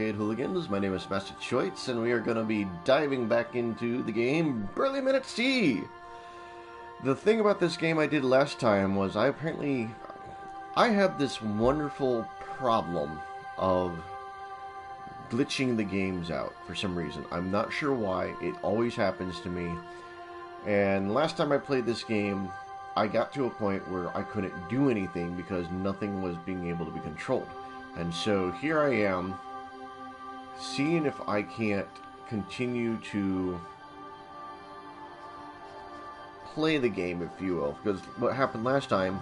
Arcade Hooligans. My name is MastaChoitz, and we are going to be diving back into the game Burly Men at Sea. The thing about this game I did last time was I have this wonderful problem of glitching the games out for some reason. I'm not sure why. It always happens to me. And last time I played this game, I got to a point where I couldn't do anything because nothing was being able to be controlled. And so here I am, seeing if I can't continue to play the game, if you will. Because what happened last time,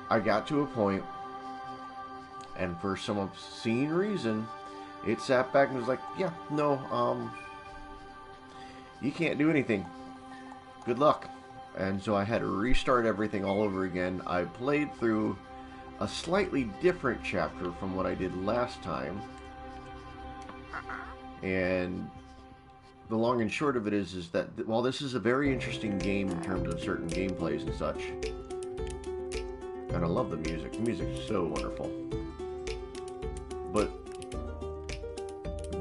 I got to a point, and for some obscene reason, it sat back and was like, yeah, no, you can't do anything. Good luck. And so I had to restart everything all over again. I played through a slightly different chapter from what I did last time. And the long and short of it is that while this is a very interesting game in terms of certain gameplays and such, and I love the music. The music is so wonderful. But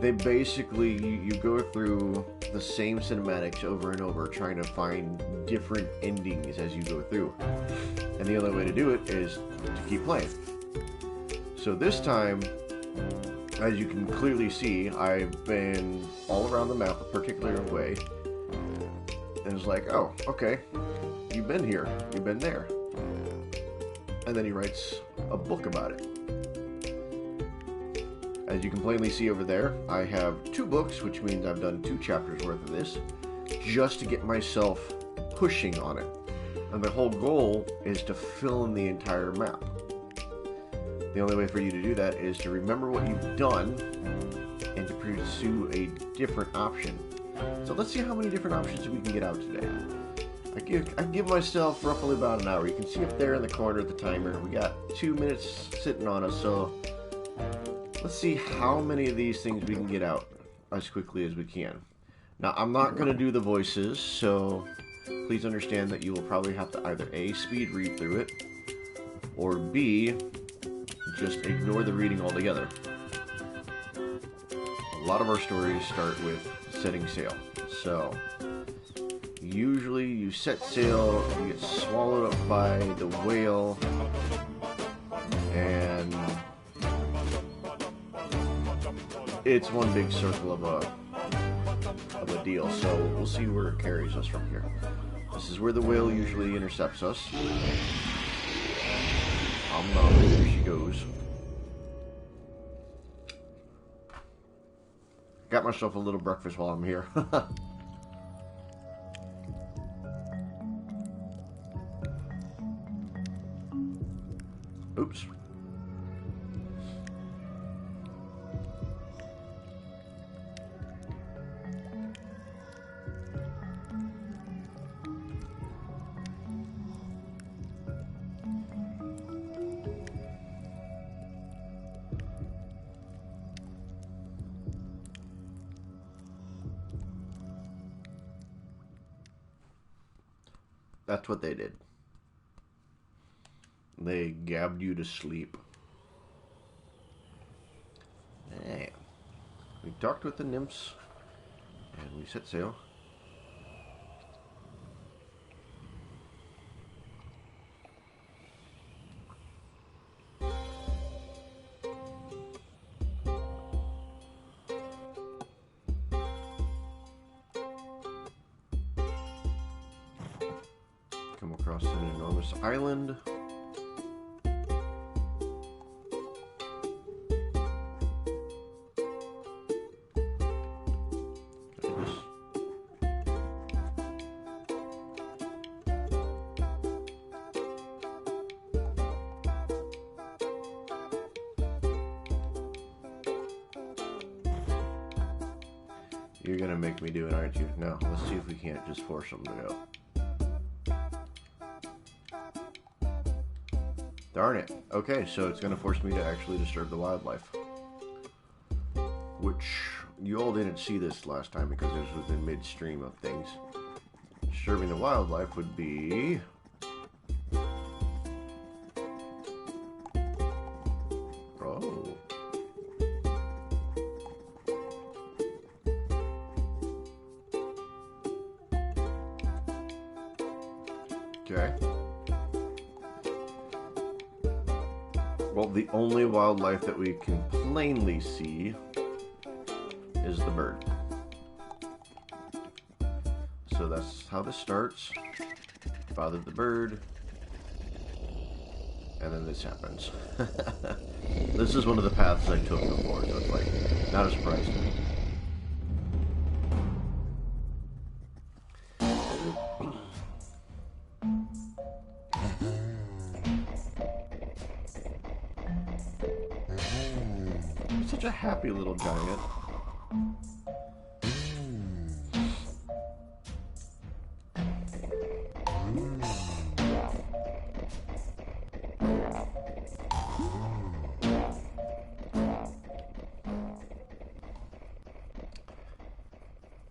they basically, you go through the same cinematics over and over, trying to find different endings as you go through. And the only way to do it is to keep playing. So this time, as you can clearly see, I've been all around the map a particular way. And it's like, oh, okay, you've been here, you've been there. And then he writes a book about it. As you can plainly see over there, I have 2 books, which means I've done 2 chapters worth of this, just to get myself pushing on it. And the whole goal is to fill in the entire map. The only way for you to do that is to remember what you've done and to pursue a different option. So let's see how many different options we can get out today. I give myself roughly about an hour. You can see up there in the corner the timer. We got 2 minutes sitting on us, so let's see how many of these things we can get out as quickly as we can. Now, I'm not going to do the voices, so please understand that you will probably have to either A, speed read through it, or B, just ignore the reading altogether. A lot of our stories start with setting sail. So, usually you set sail, you get swallowed up by the whale, and it's one big circle of a deal. So we'll see where it carries us from here. This is where the whale usually intercepts us. There she goes. Got myself a little breakfast while I'm here. Oops. That's what they did. They gabbed you to sleep. And we talked with the nymphs, and we set sail. Come across an enormous island. You're gonna make me do it, aren't you? No, let's see if we can't just force them to go. Darn it. Okay, so it's going to force me to actually disturb the wildlife. Which, you all didn't see this last time because this was in midstream of things. Disturbing the wildlife would be... Oh. Okay. Well, the only wildlife that we can plainly see is the bird. So that's how this starts. Father the bird. And then this happens. This is one of the paths I took before, so it's like, not a surprise to me. He's such a happy little giant.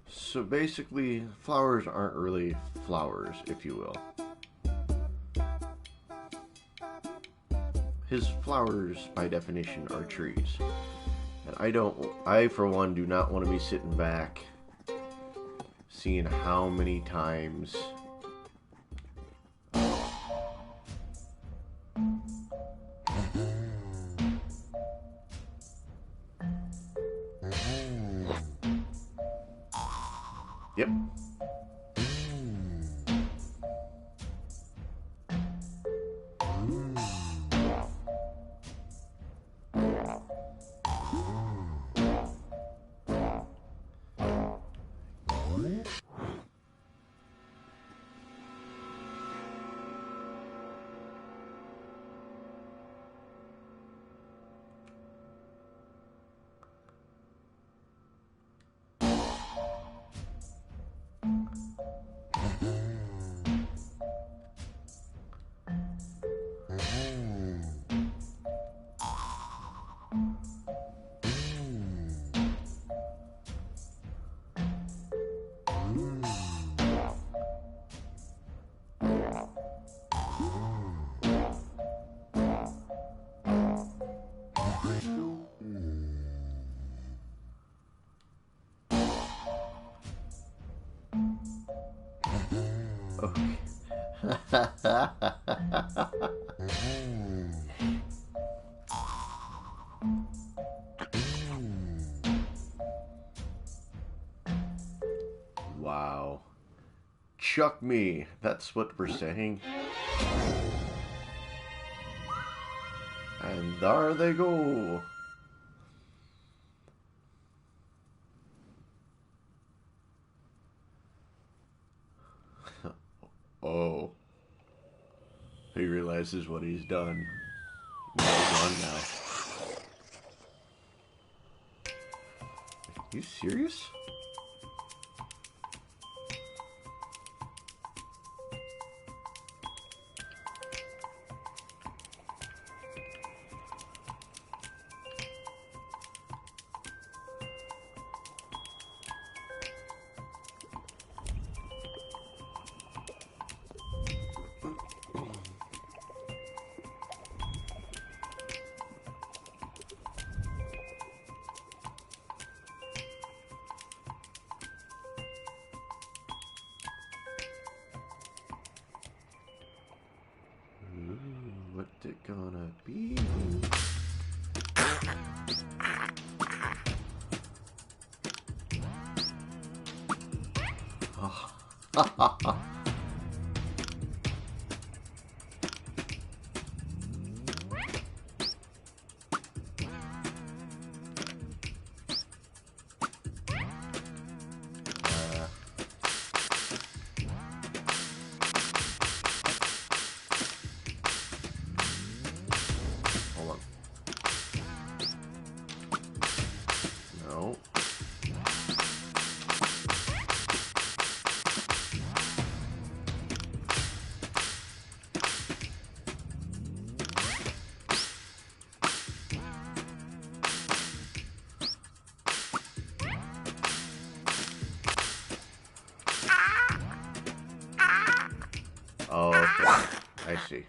So basically, flowers aren't really flowers, if you will. His flowers, by definition, are trees. And I for one do not want to be sitting back seeing how many times Yep. Wow. Chuck me. That's what we're saying. And there they go. Oh. He realizes what he's done. He's gone now. Are you serious? What's it gonna be? Oh. Hold on. No. Oh, okay. I see.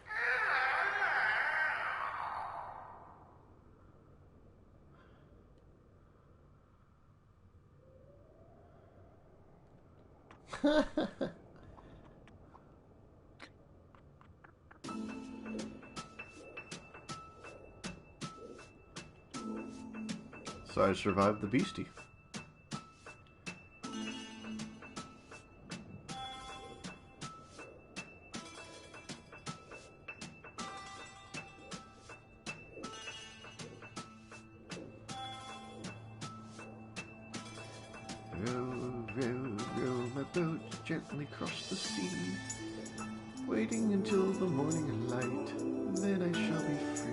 So I survived the beastie. Row my boat gently across the sea, waiting until the morning light, then I shall be free.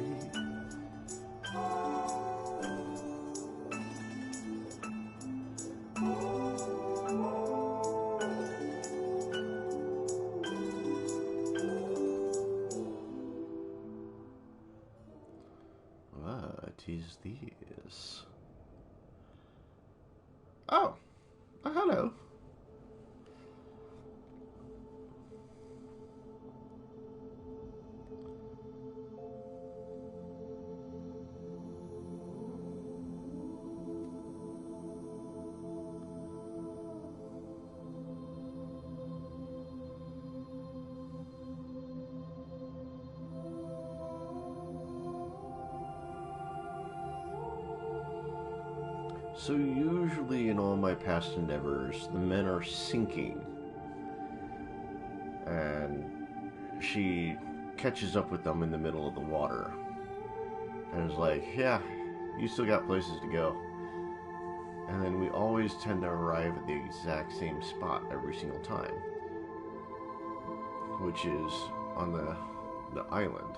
What is this? Oh, hello. So usually in all my past endeavors, the men are sinking. And she catches up with them in the middle of the water. And is like, yeah, you still got places to go. And then we always tend to arrive at the exact same spot every single time. Which is on the island.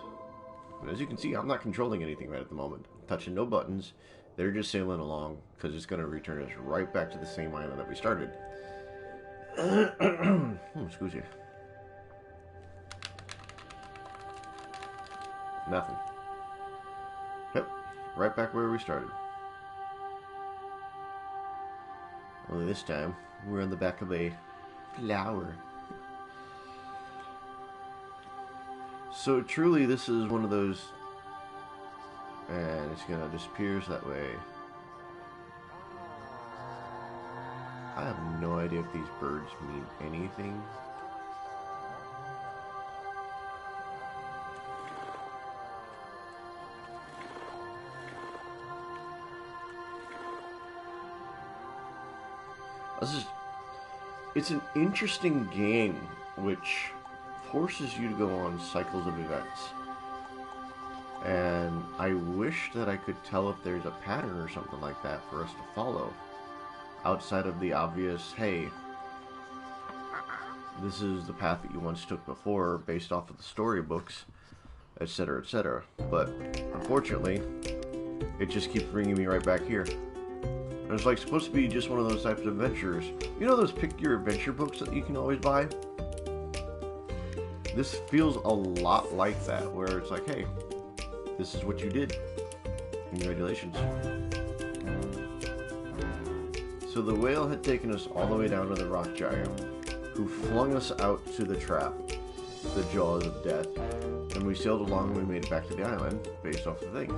And as you can see, I'm not controlling anything right at the moment. I'm touching no buttons. They're just sailing along, because it's going to return us right back to the same island that we started. Excuse you. Nothing. Yep, right back where we started. Only this time, we're on the back of a flower. So truly, this is one of those... And it's gonna disappear that way. I have no idea if these birds mean anything. It's an interesting game which forces you to go on cycles of events. And I wish that I could tell if there's a pattern or something like that for us to follow. Outside of the obvious, hey, this is the path that you once took before based off of the storybooks, etc., etc. But, unfortunately, it just keeps bringing me right back here. And it's like supposed to be just one of those types of adventures. You know those pick your adventure books that you can always buy? This feels a lot like that, where it's like, hey, this is what you did. Congratulations. So the whale had taken us all the way down to the rock giant, who flung us out to the trap, the jaws of death, and we sailed along and we made it back to the island based off the thing.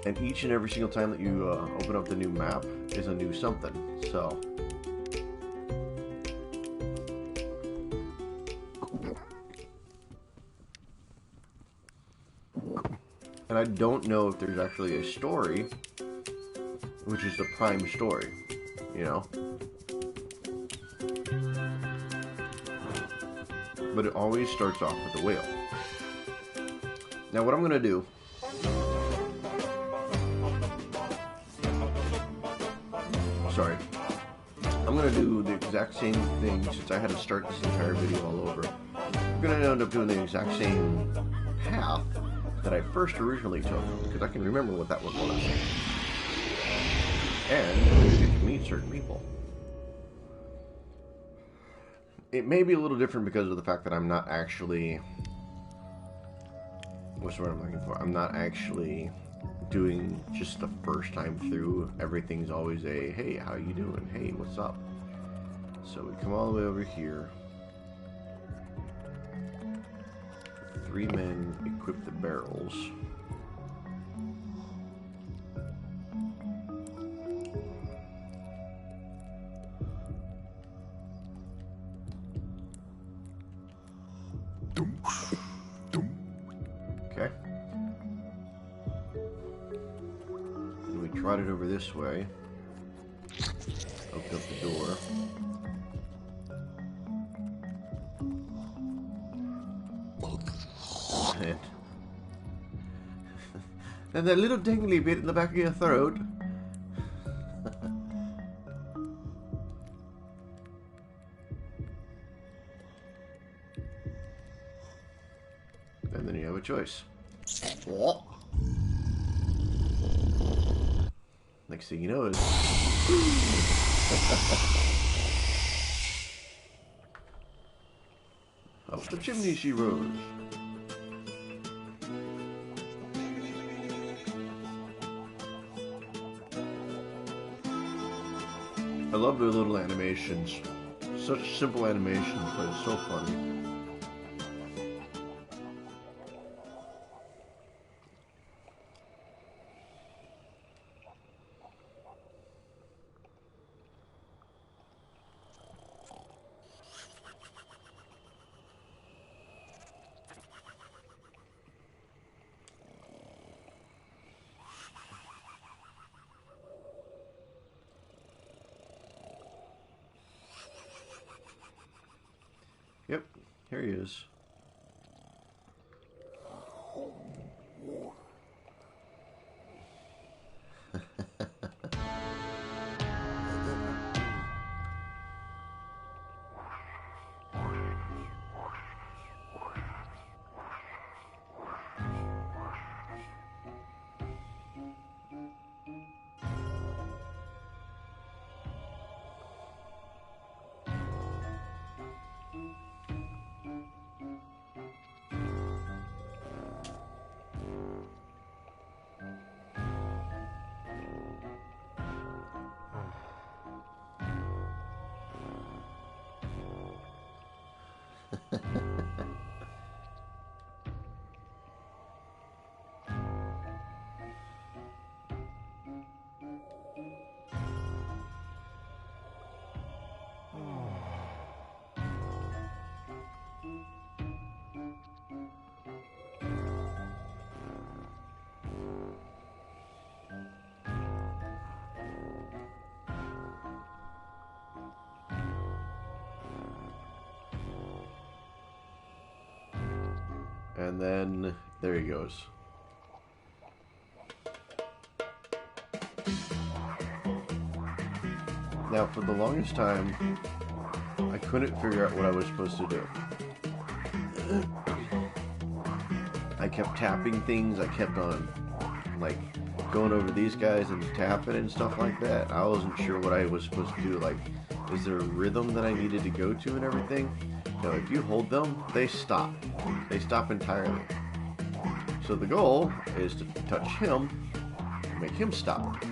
And each and every single time that you open up the new map is a new something, so... And I don't know if there's actually a story, which is the prime story, you know? But it always starts off with a whale. Now what I'm going to do... Sorry. I'm going to do the exact same thing since I had to start this entire video all over. I'm going to end up doing the exact same path that I first originally took, because I can remember what that one was. And get to meet certain people. It may be a little different because of the fact that I'm not actually... What's the word I'm looking for? I'm not actually doing just the first time through. Everything's always a, hey, how you doing? Hey, what's up? So we come all the way over here. 3 men equip the barrels. Okay. trotted over this way. Opened up the door. And that little dingly bit in the back of your throat. And then you have a choice. Next thing you know is... Up the chimney she rose. I love their little animations. Such simple animations, but it's so funny. Yep, here he is. And then, there he goes. Now, for the longest time, I couldn't figure out what I was supposed to do. I kept tapping things, I kept on, like, going over these guys and tapping and stuff like that. I wasn't sure what I was supposed to do, like, is there a rhythm that I needed to go to and everything? No, if you hold them, they stop. They stop entirely. So the goal is to touch him and make him stop.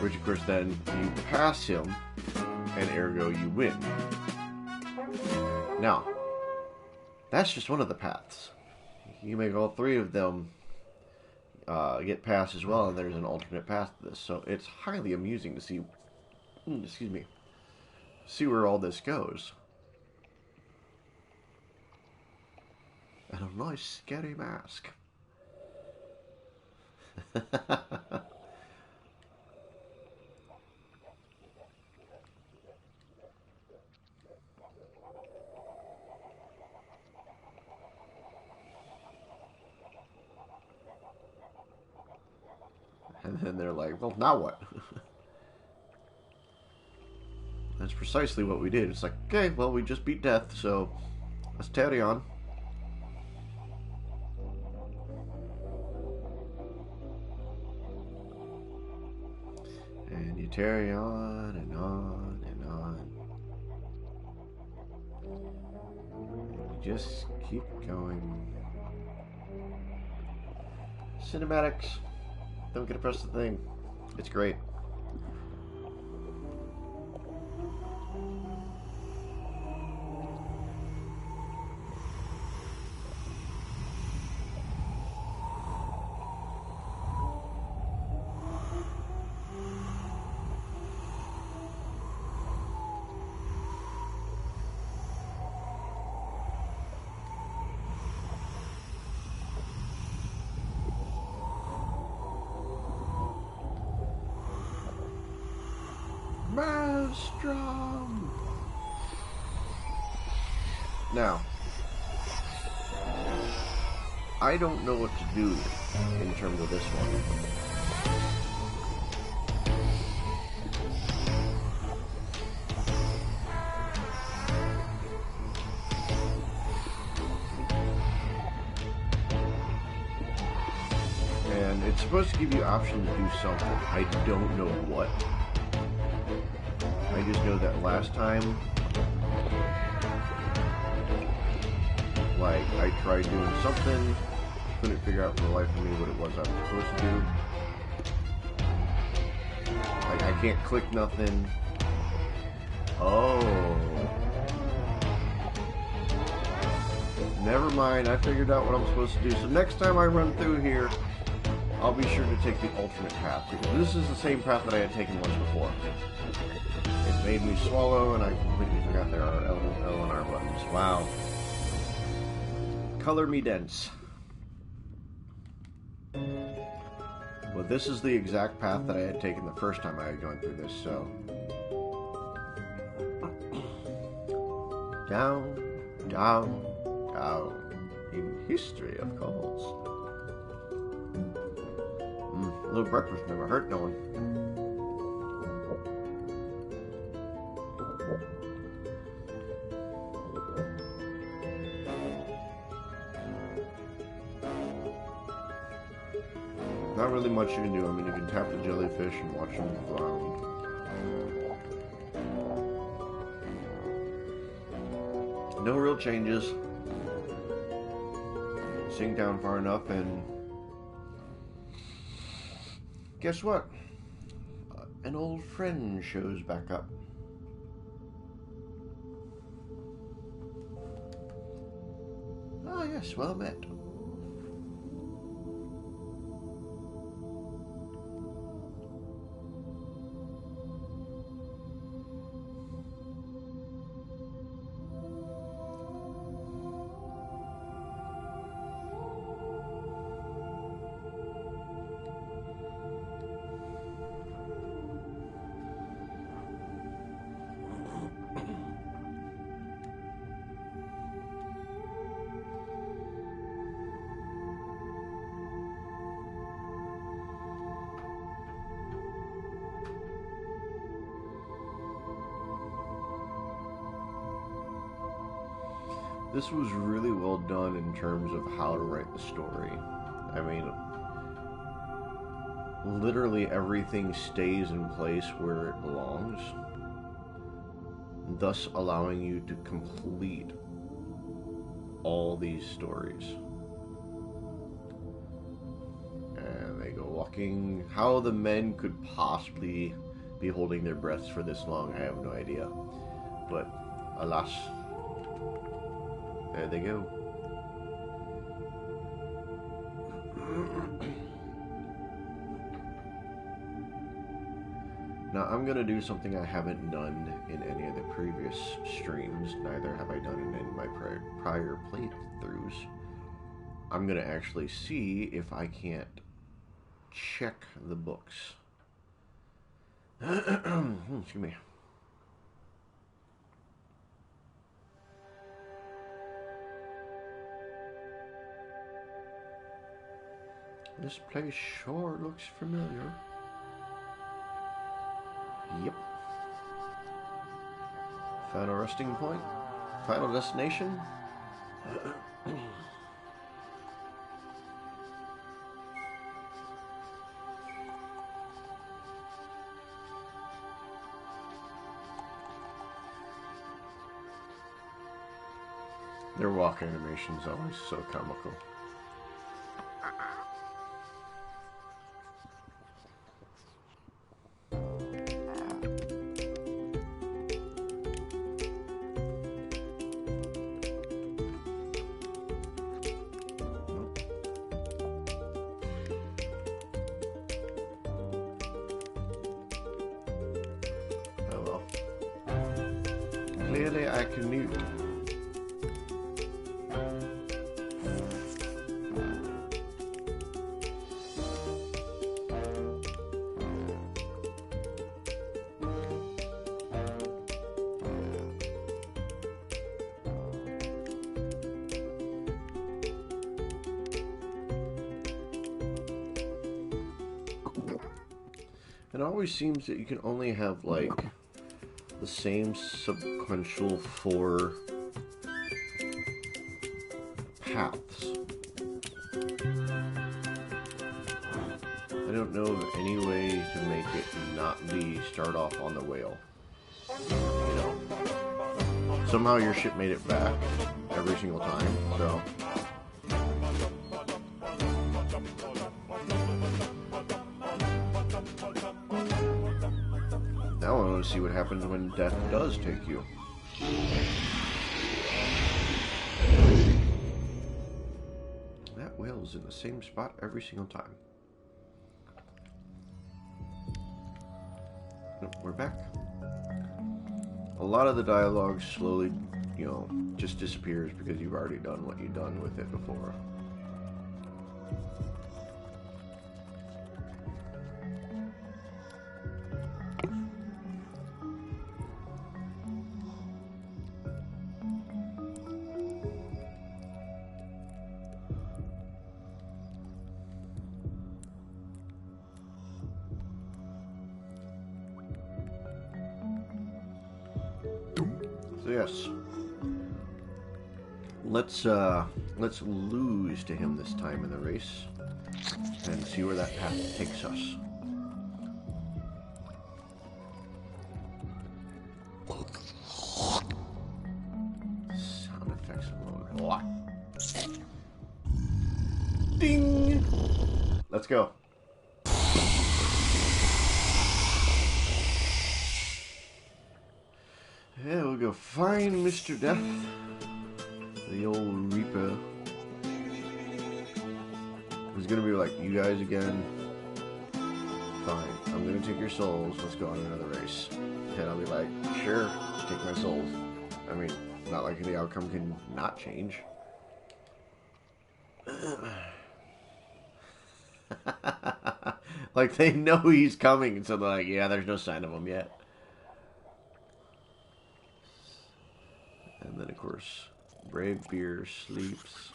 Which, of course, then you pass him, and ergo you win. Now, that's just one of the paths. You make all three of them get past as well, and there's an alternate path to this. So it's highly amusing to see, see where all this goes. And a nice scary mask. And then they're like, well, now what? That's precisely what we did. It's like, okay, well, we just beat death, so let's carry on. And you carry on and on and on. And you just keep going. Cinematics. Don't get to press the thing. It's great. so strong. Now, I don't know what to do in terms of this one. And it's supposed to give you option to do something. I don't know what. I just know that last time, like, I tried doing something, couldn't figure out for the life of me what it was I was supposed to do. Like, I can't click nothing. Oh. Never mind, I figured out what I'm supposed to do. So next time I run through here, I'll be sure to take the alternate path. Because this is the same path that I had taken once before. It made me swallow, and I completely forgot there are L and R buttons. Wow. Color me dense. Well, this is the exact path that I had taken the first time I had gone through this, so... Down, down, down. In history, of course. A little breakfast never hurt no one. Not really much you can do. I mean, you can tap the jellyfish and watch them drown. No real changes. Sink down far enough and... Guess what? An old friend shows back up. Ah, yes, well met. This was really well done in terms of how to write the story. I mean, literally everything stays in place where it belongs, thus allowing you to complete all these stories. And they go walking. How the men could possibly be holding their breaths for this long, I have no idea. But alas, there they go. Now I'm going to do something I haven't done in any of the previous streams, neither have I done it in my prior playthroughs. I'm going to actually see if I can't check the books. Excuse me. This place sure looks familiar. Yep. Final resting point. Final destination. Their walk animation is always so comical. Clearly I can mute. It always seems that you can only have, like, the same sequential 4 paths. I don't know of any way to make it not be start off on the whale. You know? Somehow your ship made it back every single time, so... Now I want to see what happens when death does take you. That whale's in the same spot every single time. Nope, we're back. A lot of the dialogue slowly, you know, just disappears because you've already done what you've done with it before. So yes, let's lose to him this time in the race and see where that path takes us. Sound effects alone. Ding! Let's go. Yeah, we'll go find Mr. Death, the old Reaper. He's gonna be like, you guys again? Fine, I'm gonna take your souls, let's go on another race. And I'll be like, sure, take my souls. I mean, not like the outcome can not change. Like, they know he's coming, so they're like, yeah, there's no sign of him yet. And then, of course, Brave Beer sleeps.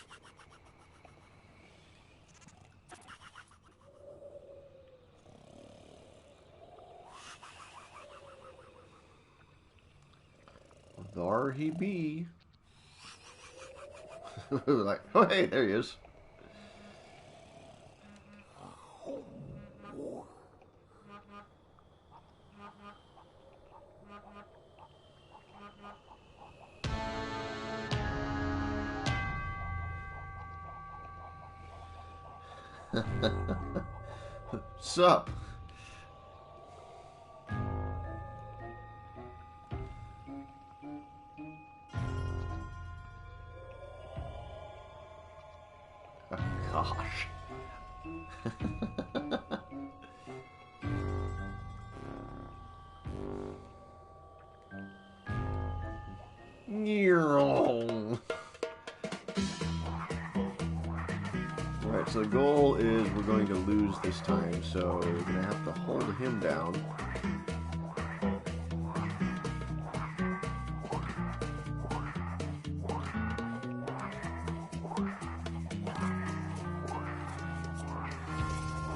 There he be. Like, oh, hey, there he is. Sup? Oh, gosh. Alright, so the goal is we're going to lose this time, so we're going to have to hold him down.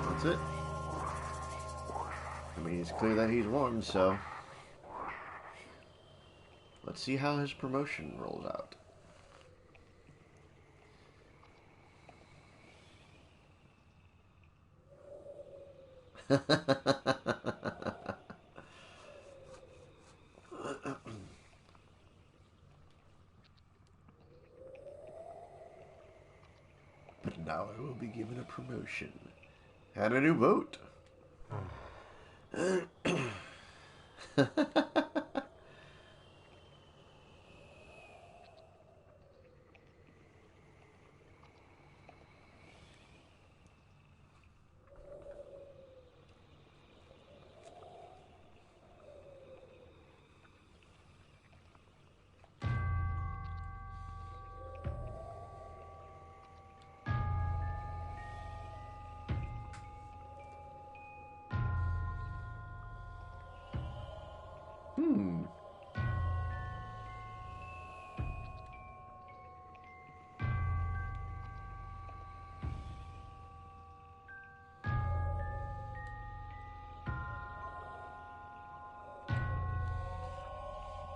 That's it. I mean, it's clear that he's won, so let's see how his promotion rolls out. But now I will be given a promotion and a new boat.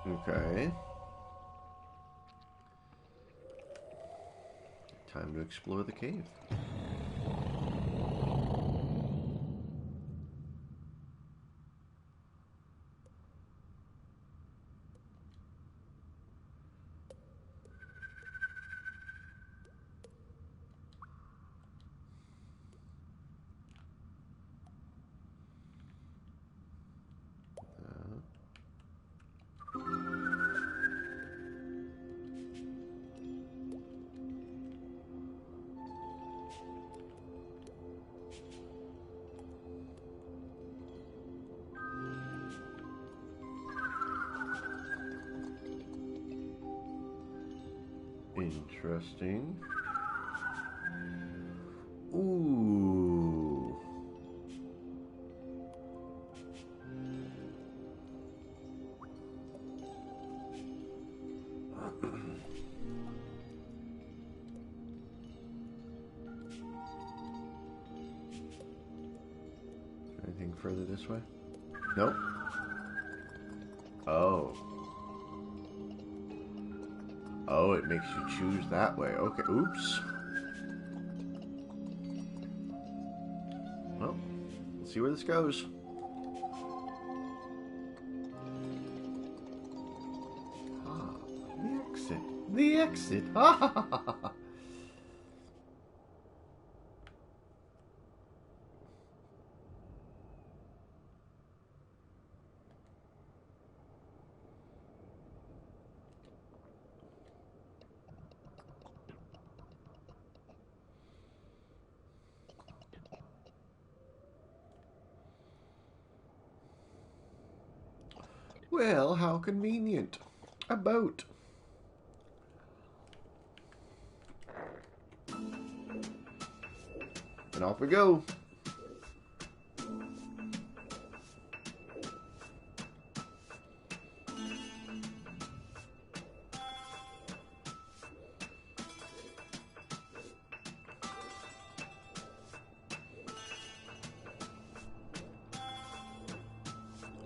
Okay. Time to explore the cave. Interesting. Ooh. Anything further this way? Nope. Oh. Oh, it makes you choose that way. Okay, oops. Well, let's see where this goes. Ah, the exit. The exit. Ha ha ha ha. Well, how convenient. A boat. And off we go.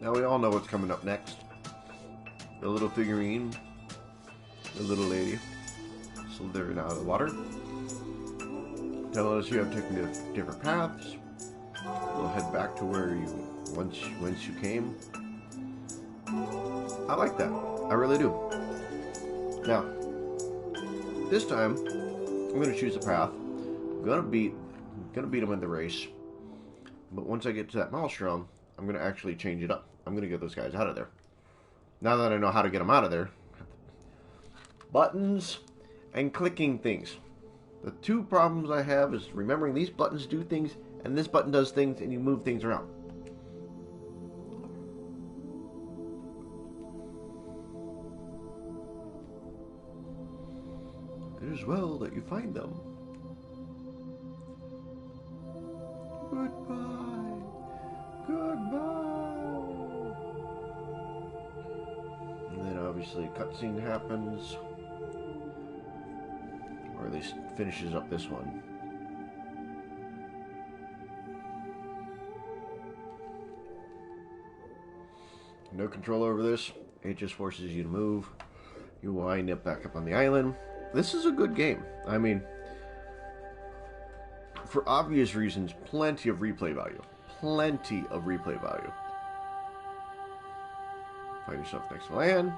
Now we all know what's coming up next. The little figurine, the little lady, slithering out of the water, telling us you have taken different paths. We'll head back to where you once you came. I like that. I really do. Now, this time I'm going to choose a path. I'm going to beat them in the race. But once I get to that maelstrom, I'm going to actually change it up. I'm going to get those guys out of there. Now that I know how to get them out of there, buttons and clicking things. The two problems I have is remembering these buttons do things and this button does things and you move things around. It is well that you find them. Goodbye. Goodbye. And then obviously a cutscene happens. Or at least finishes up this one. No control over this. It just forces you to move. You wind up back up on the island. This is a good game. I mean, for obvious reasons, plenty of replay value. Plenty of replay value. Find yourself next to land.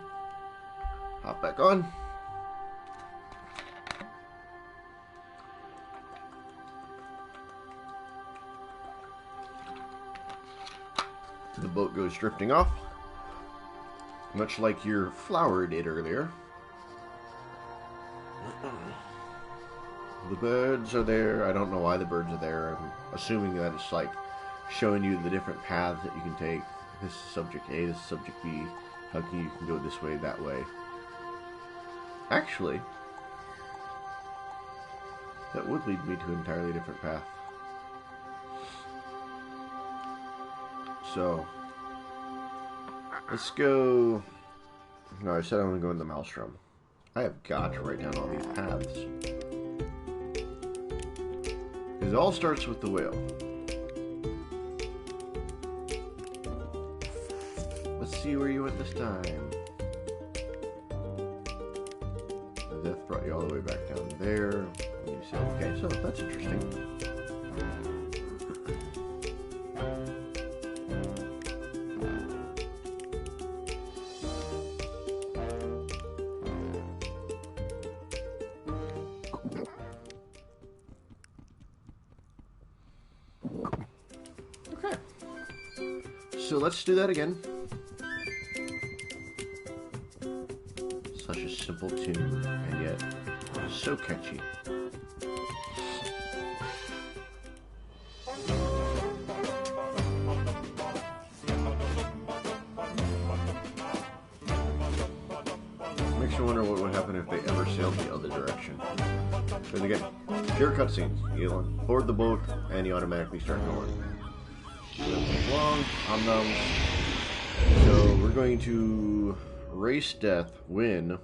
Hop back on. The boat goes drifting off. Much like your flower did earlier. The birds are there. I don't know why the birds are there. I'm assuming that it's like showing you the different paths that you can take. This is subject A, this is subject B. How can you can go this way, that way. Actually, that would lead me to an entirely different path. So, let's go. No, I said I'm going to go in the maelstrom. I have got to write down all these paths. It all starts with the whale. Let's see where you went this time. way back down there. And you say, okay, so that's interesting. Okay. So let's do that again. Such a simple tune, and yet so catchy. Makes you wonder what would happen if they ever sailed the other direction. Because again, pure cutscenes. You board the boat, and you automatically start going. Long, so we're going to race death, win,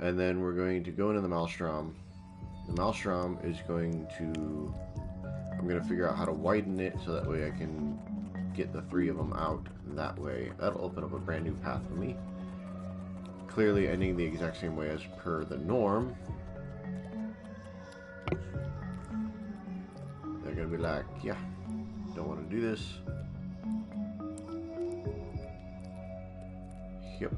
and then we're going to go into the Maelstrom. The Maelstrom is going to... I'm going to figure out how to widen it so that way I can get the three of them out that way. That'll open up a brand new path for me. Clearly ending the exact same way as per the norm. They're going to be like, yeah, don't want to do this. Yep.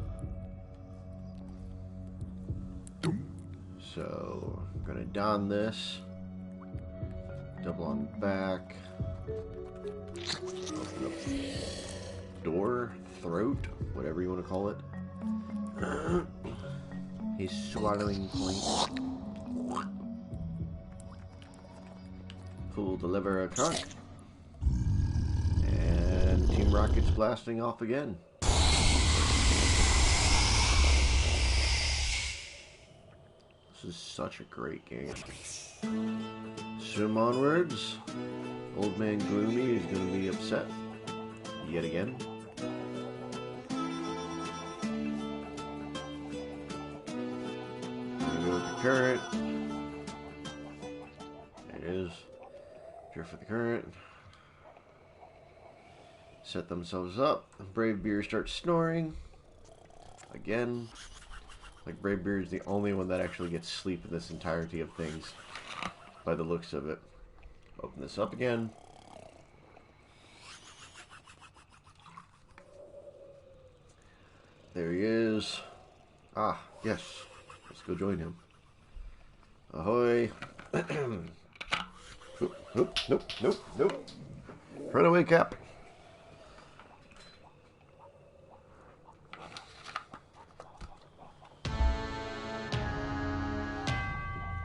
So, I'm gonna don this. Double on back. Open up door, throat, whatever you want to call it. His swallowing point. Pull the lever across. And Team Rocket's blasting off again. This is such a great game. Swim onwards. Old Man Gloomy is going to be upset yet again. Gonna go with the current. There it is. Drift with the current. Set themselves up. Brave Beer starts snoring. Again. Like, Brave Beer is the only one that actually gets sleep in this entirety of things, by the looks of it. Open this up again. There he is. Ah, yes. Let's go join him. Ahoy. Nope. Run away, Cap.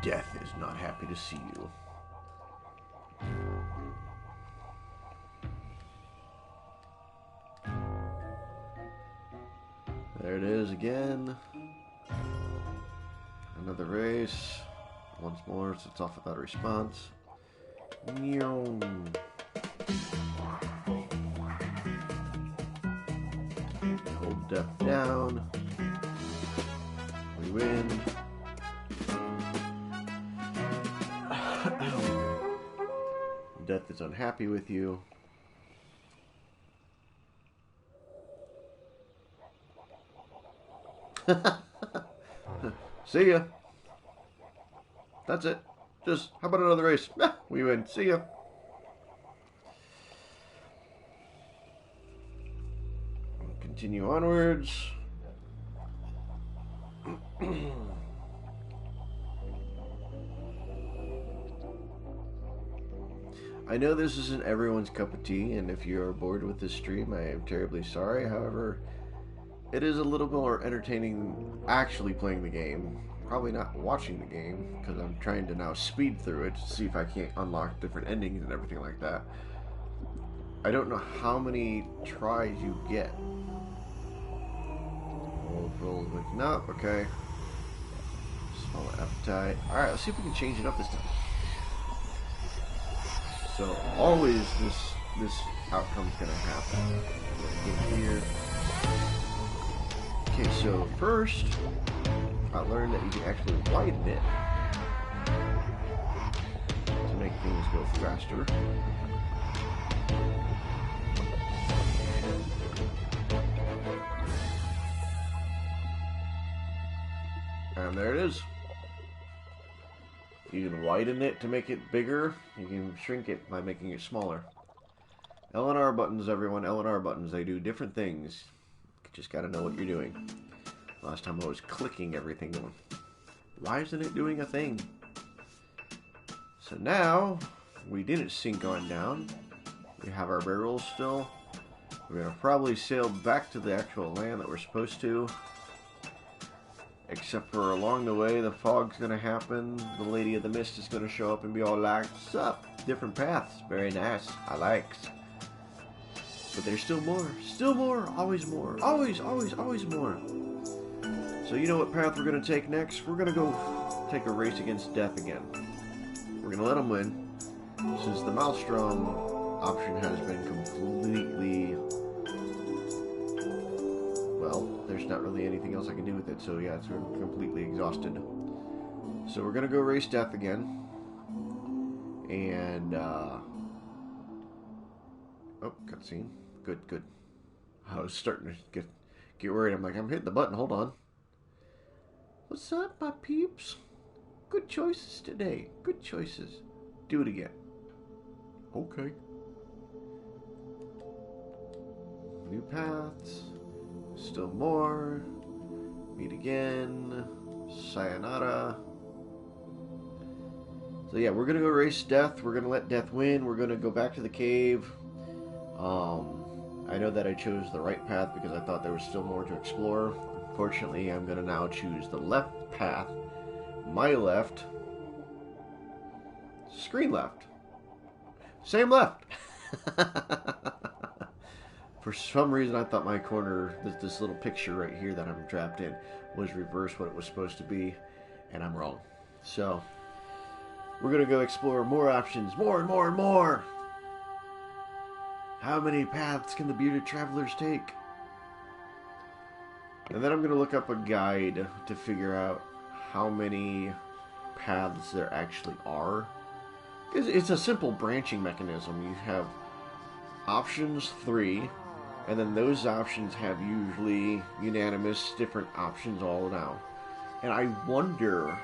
Death is not happy to see you. There it is again. Another race. Once more, so it's off without a response. Meow. Hold death down. We win. Death is unhappy with you. See ya. That's it. Just, how about another race? We win. See ya. Continue onwards. I know this isn't everyone's cup of tea, and if you are bored with this stream, I am terribly sorry. However, it is a little more entertaining actually playing the game. Probably not watching the game, because I'm trying to now speed through it to see if I can't unlock different endings and everything like that. I don't know how many tries you get. Roll waking up, okay. Small appetite. Alright, let's see if we can change it up this time. So always this outcome's gonna happen. Get here. Okay, so first I learned that you can actually widen it to make things go faster. And there it is. You can widen it to make it bigger. You can shrink it by making it smaller. L and R buttons, everyone. L and R buttons. They do different things. You just gotta know what you're doing. Last time I was clicking everything going, why isn't it doing a thing? So now, we didn't sink on down. We have our barrels still. We're gonna probably sail back to the actual land that we're supposed to. Except for along the way, the fog's gonna happen. The Lady of the Mist is gonna show up and be all like, sup? Different paths. Very nice. I likes. But there's still more. Still more. Always more. Always, always, always more. So you know what path we're gonna take next? We're gonna go take a race against death again. We're gonna let him win. Since the Maelstrom option has been completely... well, there's not really anything else I can do with it, so yeah, it's completely exhausted. So we're gonna go race death again. And, oh, cutscene. Good, good. I was starting to get worried. I'm like, I'm hitting the button, hold on. What's up, my peeps? Good choices today. Good choices. Do it again. Okay. New paths. Still more. Meet again. Sayonara. So yeah, we're gonna go race death. We're gonna let death win. We're gonna go back to the cave. I know that I chose the right path because I thought there was still more to explore. Unfortunately, I'm gonna now choose the left path. My left. Screen left. Same left. For some reason, I thought my corner, this little picture right here that I'm trapped in, was reverse what it was supposed to be, and I'm wrong. So, we're going to go explore more options, more and more and more. How many paths can the bearded travelers take? And then I'm going to look up a guide to figure out how many paths there actually are. It's a simple branching mechanism. You have options 3, and then those options have usually unanimous different options all now. And I wonder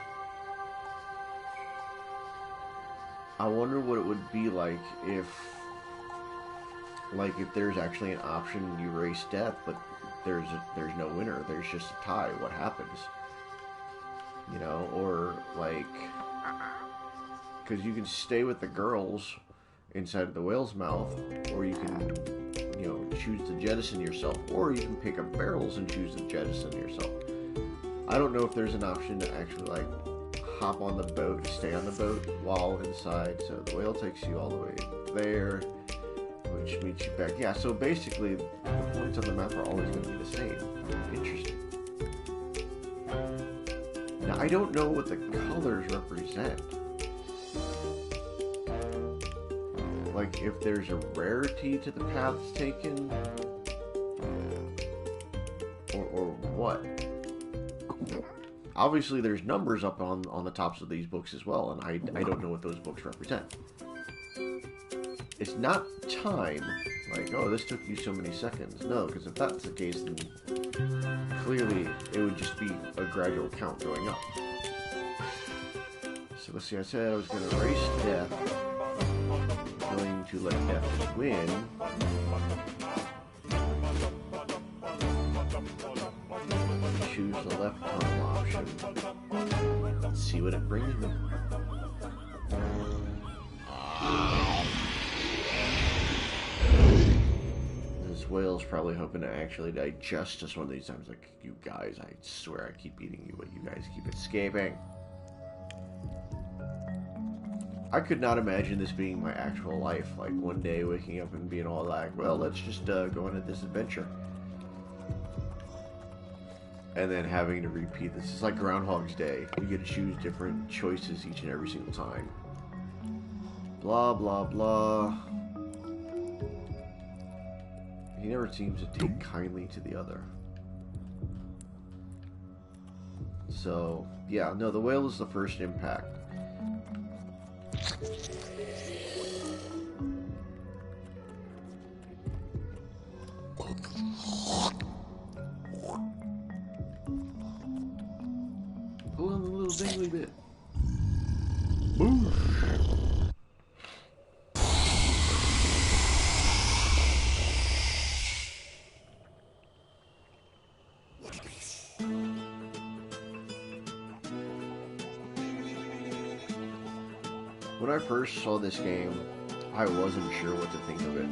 what it would be like if there's actually an option you race death, but there's no winner. There's just a tie. What happens? You know, or like, because you can stay with the girls inside of the whale's mouth, or you can, you know, choose to jettison yourself, or you can pick up barrels and choose to jettison yourself. I don't know if there's an option to actually like hop on the boat, stay on the boat while inside. So the whale takes you all the way there, which meets you back. Yeah, so basically the points on the map are always going to be the same. Interesting. Now I don't know what the colors represent. Like if there's a rarity to the paths taken, or what? Obviously, there's numbers up on the tops of these books as well, and I don't know what those books represent. It's not time, like, oh, this took you so many seconds. No, because if that's the case, then clearly it would just be a gradual count going up. So let's see, I said I was going to race death. I'm going to let death win. Choose the left tunnel option. Let's see what it brings me. This whale's probably hoping to actually digest us one of these times. Like, you guys, I swear I keep eating you, but you guys keep escaping. I could not imagine this being my actual life. Like, one day waking up and being all like, well, let's just go on this adventure. And then having to repeat this. It's like Groundhog's Day. You get to choose different choices each and every single time. Blah, blah, blah. He never seems to take kindly to the other. So, yeah, no, the whale is the first impact. Pull on the little dangly bit. when I first saw this game, I wasn't sure what to think of it.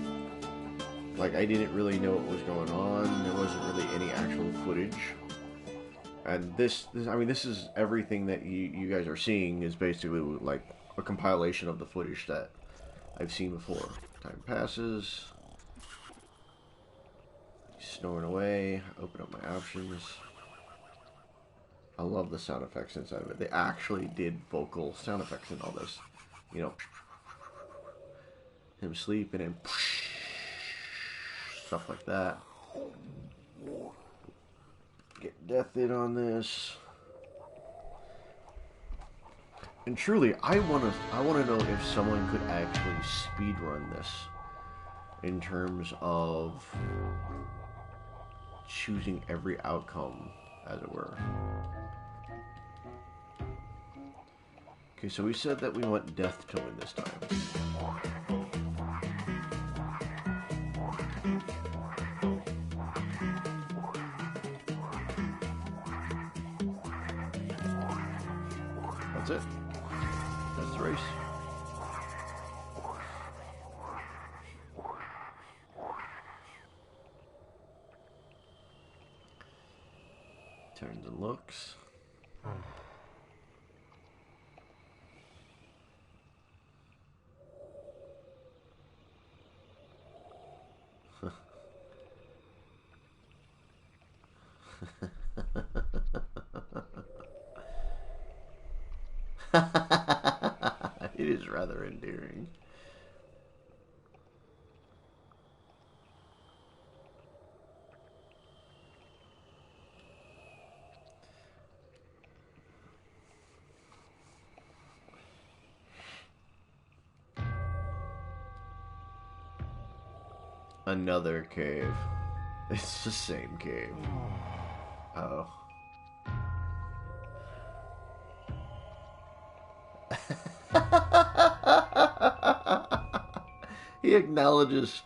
Like, I didn't really know what was going on. There wasn't really any actual footage. And this is everything that you guys are seeing is basically like a compilation of the footage that I've seen before. Time passes. Snoring away. Open up my options. I love the sound effects inside of it. They actually did vocal sound effects in all this. You know, him sleeping and stuff like that. Get death in on this. And truly, I wanna know if someone could actually speedrun this in terms of choosing every outcome, as it were. Okay, so we said that we want death to win this time. That's it. That's the race. Turns and looks. It is rather endearing. Another cave. It's the same cave. Oh. He acknowledges.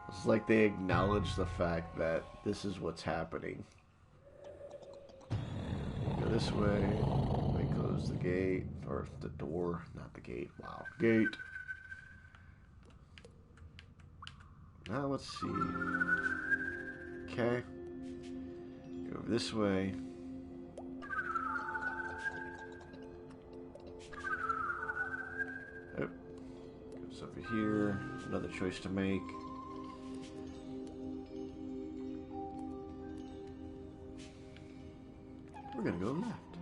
It's like they acknowledge the fact that this is what's happening. Go this way. They close the gate. Or the door. Not the gate. Wow. Gate. Now let's see. Okay. Go over this way. Oh. Goes over here. Another choice to make. We're gonna go left.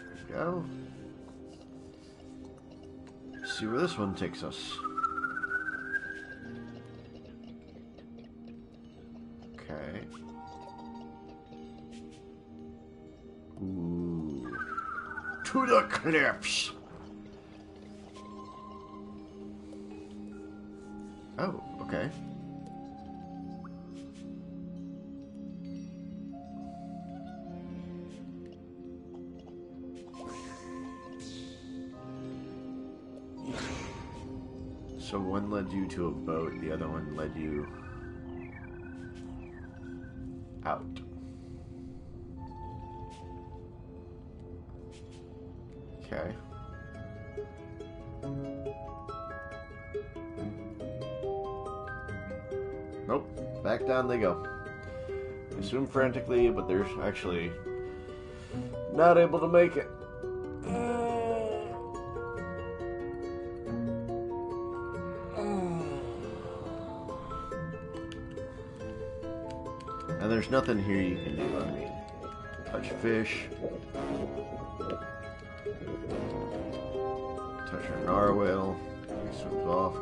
There we go. See where this one takes us. Okay. Ooh. To the cliffs! Oh, okay. So one led you to a boat, the other one led you out. Okay. Nope, back down they go. They swim frantically, but they're actually not able to make it. And there's nothing here you can do, I mean. Touch fish. Touch our narwhal. He swims off.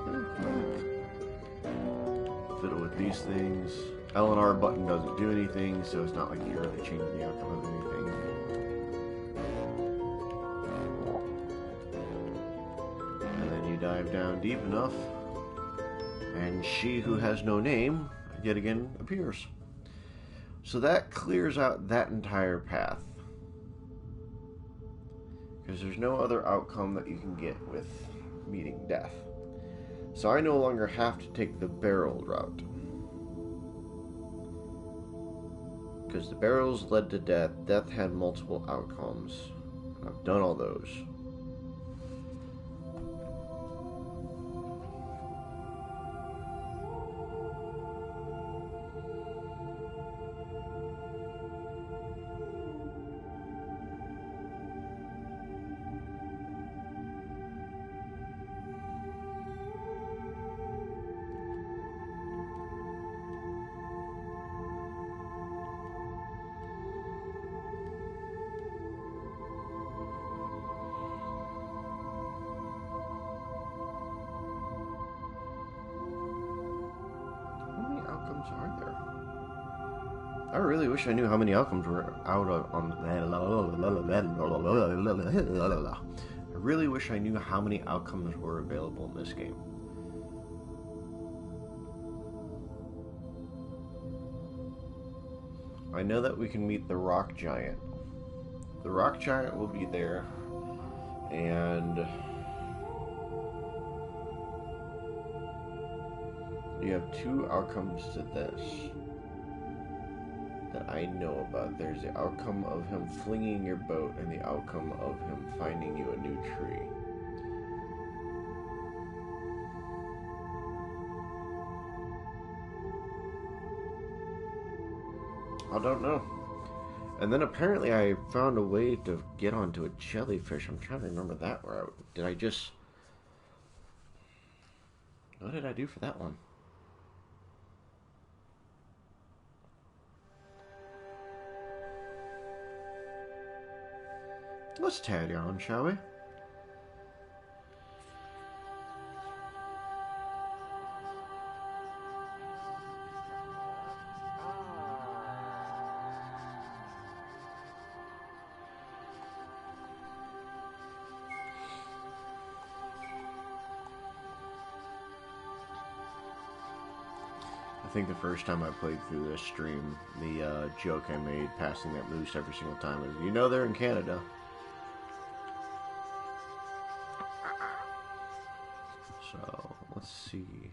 Fiddle with these things. L and R button doesn't do anything, so it's not like you're really changing the outcome of anything. And then you dive down deep enough, and she who has no name yet again appears. So that clears out that entire path. Because there's no other outcome that you can get with meeting death. So I no longer have to take the barrel route. Because the barrels led to death. Death had multiple outcomes. I've done all those. Are there? I really wish I knew how many outcomes were out on. I really wish I knew how many outcomes were available in this game. I know that we can meet the rock giant. The rock giant will be there, and you have two outcomes to this that I know about. There's the outcome of him flinging your boat and the outcome of him finding you a new tree. I don't know. And then apparently I found a way to get onto a jellyfish. I'm trying to remember that route. Did I just... What did I do for that one? Let's carry on, shall we? I think the first time I played through this stream, the joke I made passing that moose every single time is, you know they're in Canada. So, let's see.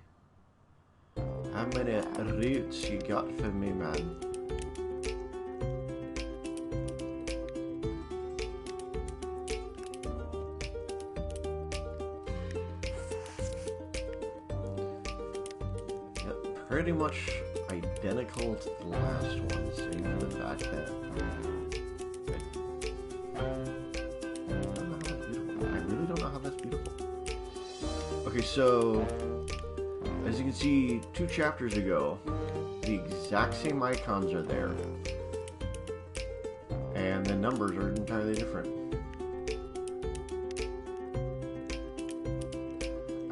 How many roots you got for me, man? Yep, pretty much identical to the last one, save for the fact that I really don't know how that's beautiful. Okay, so as you can see, 2 chapters ago, the exact same icons are there, and the numbers are entirely different.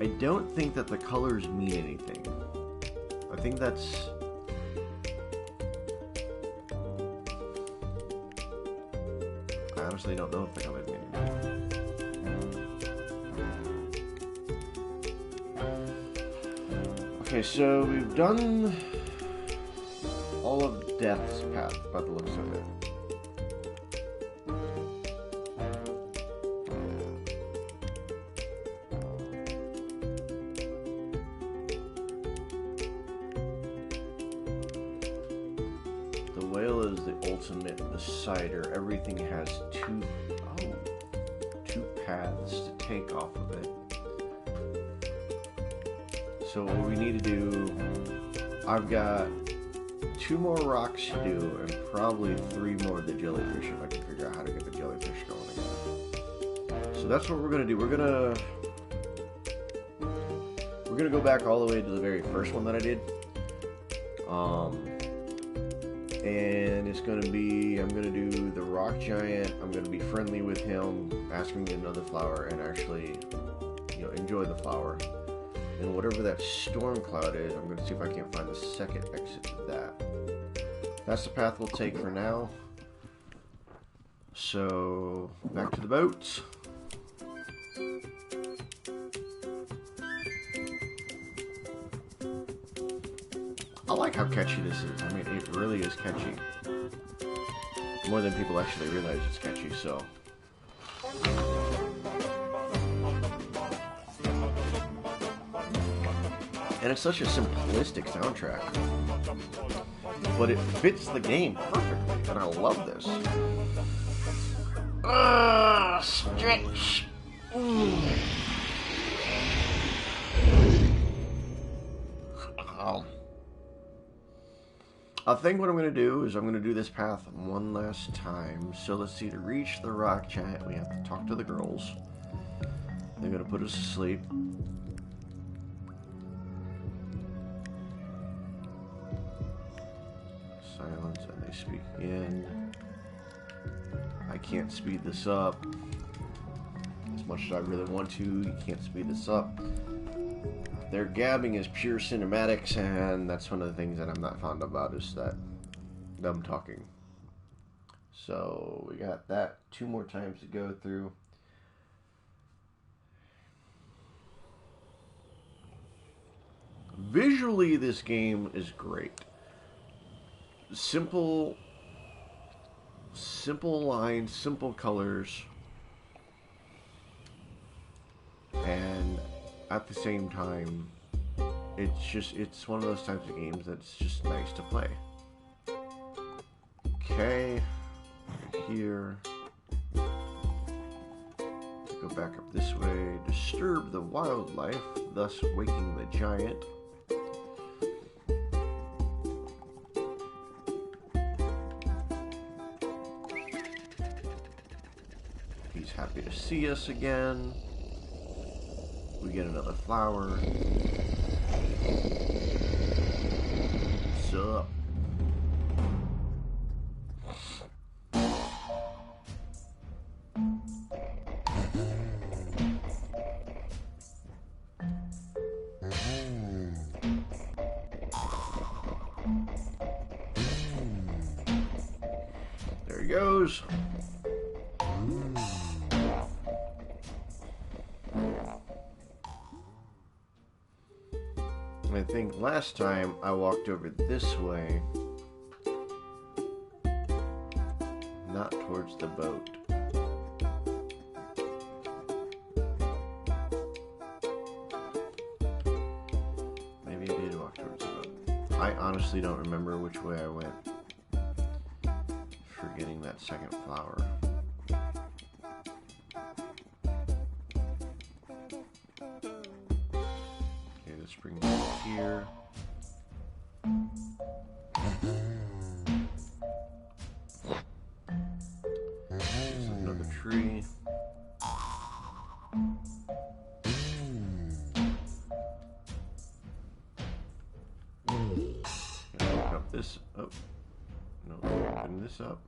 I don't think that the colors mean anything. I think that's... I honestly don't know if the colors mean anything. Okay, so we've done all of Death's path by the looks of it. The whale is the ultimate decider. Everything has two paths to take off of it. So what we need to do, I've got 2 more rocks to do, and probably 3 more of the jellyfish if I can figure out how to get the jellyfish going again. So that's what we're gonna do. We're gonna go back all the way to the very first one that I did. And it's gonna be, I'm gonna do the rock giant. I'm gonna be friendly with him, ask him to get another flower, and actually, enjoy the flower. And whatever that storm cloud is, I'm going to see if I can't find the second exit to that. That's the path we'll take for now. So, back to the boats. I like how catchy this is. I mean, it really is catchy. More than people actually realize it's catchy, so... And it's such a simplistic soundtrack. But it fits the game perfectly, and I love this. Stretch. I think what I'm going to do is I'm going to do this path one last time. So let's see, to reach the rock giant, we have to talk to the girls. They're going to put us to sleep. Silence, and they speak again. I can't speed this up. As much as I really want to, you can't speed this up. Their gabbing is pure cinematics, and that's one of the things that I'm not fond about, is that them talking. So we got that 2 more times to go through. Visually, this game is great. Simple lines, simple colors, and at the same time, it's one of those types of games that's just nice to play. Okay, here, go back up this way, disturb the wildlife, thus waking the giant. He's happy to see us again. We get another flower. What's up? There he goes. I think last time I walked over this way, not towards the boat. Maybe I did walk towards the boat. I honestly don't remember which way I went. Forgetting that second flower. Let's bring this here. There's another tree. Gonna open up this. Oh, no, open this up.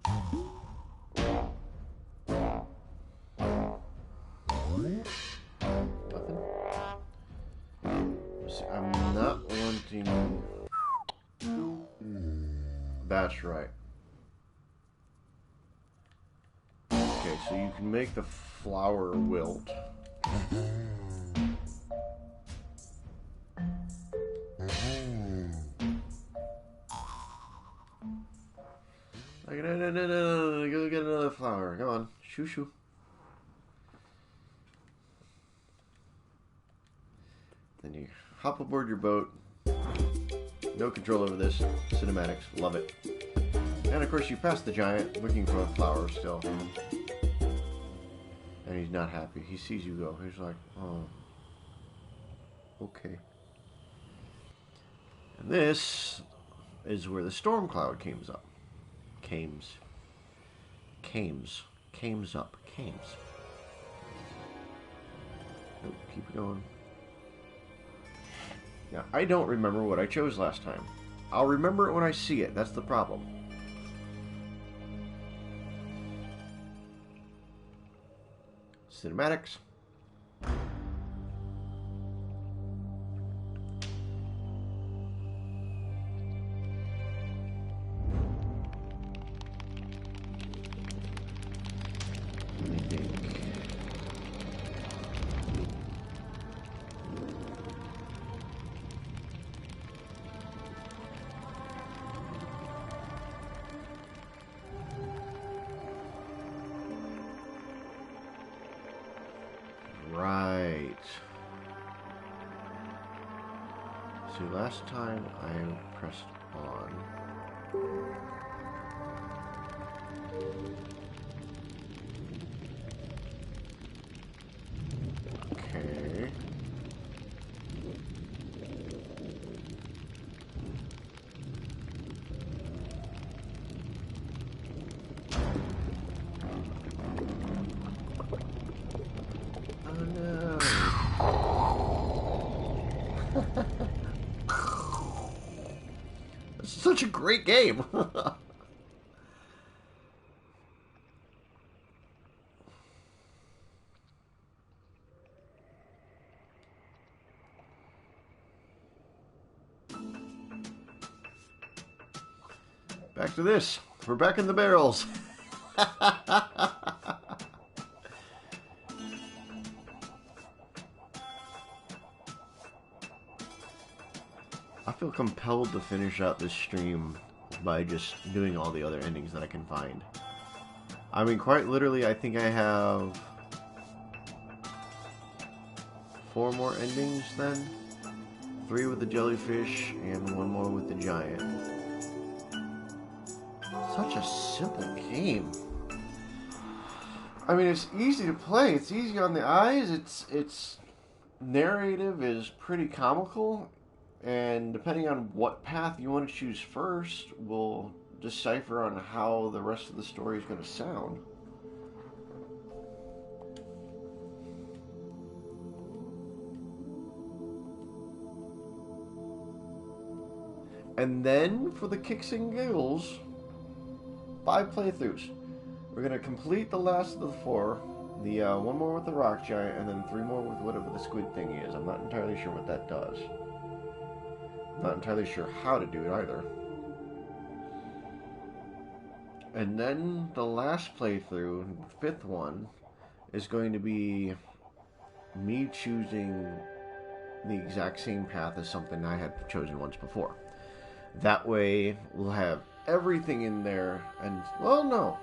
I'm not wanting... That's right. Okay, so you can make the flower wilt. No, go get another flower. Come on, shoo shoo. Then you hop aboard your boat. No control over this. Cinematics. Love it. And of course you pass the giant looking for a flower still. And he's not happy. He sees you go. He's like, oh. Okay. And this is where the storm cloud comes up. Cames up. Nope, keep it going. Now, I don't remember what I chose last time. I'll remember it when I see it. That's the problem. Cinematics. See, last time I pressed on. Okay. Oh no. This is such a great game. Back to this. We're back in the barrels. I feel compelled to finish out this stream by just doing all the other endings that I can find. I mean, quite literally, I think I have 4 more endings then. 3 with the jellyfish and 1 more with the giant. Such a simple game. I mean, it's easy to play. It's easy on the eyes. Its narrative is pretty comical. And depending on what path you want to choose first will decipher on how the rest of the story is going to sound. And then for the kicks and giggles, 5 playthroughs. We're going to complete the last of the 4. The 1 more with the rock giant, and then 3 more with whatever the squid thing is. I'm not entirely sure what that does. Not entirely sure how to do it either. And then the last playthrough, the 5th one, is going to be me choosing the exact same path as something I had chosen once before. That way, we'll have everything in there, and, well, no.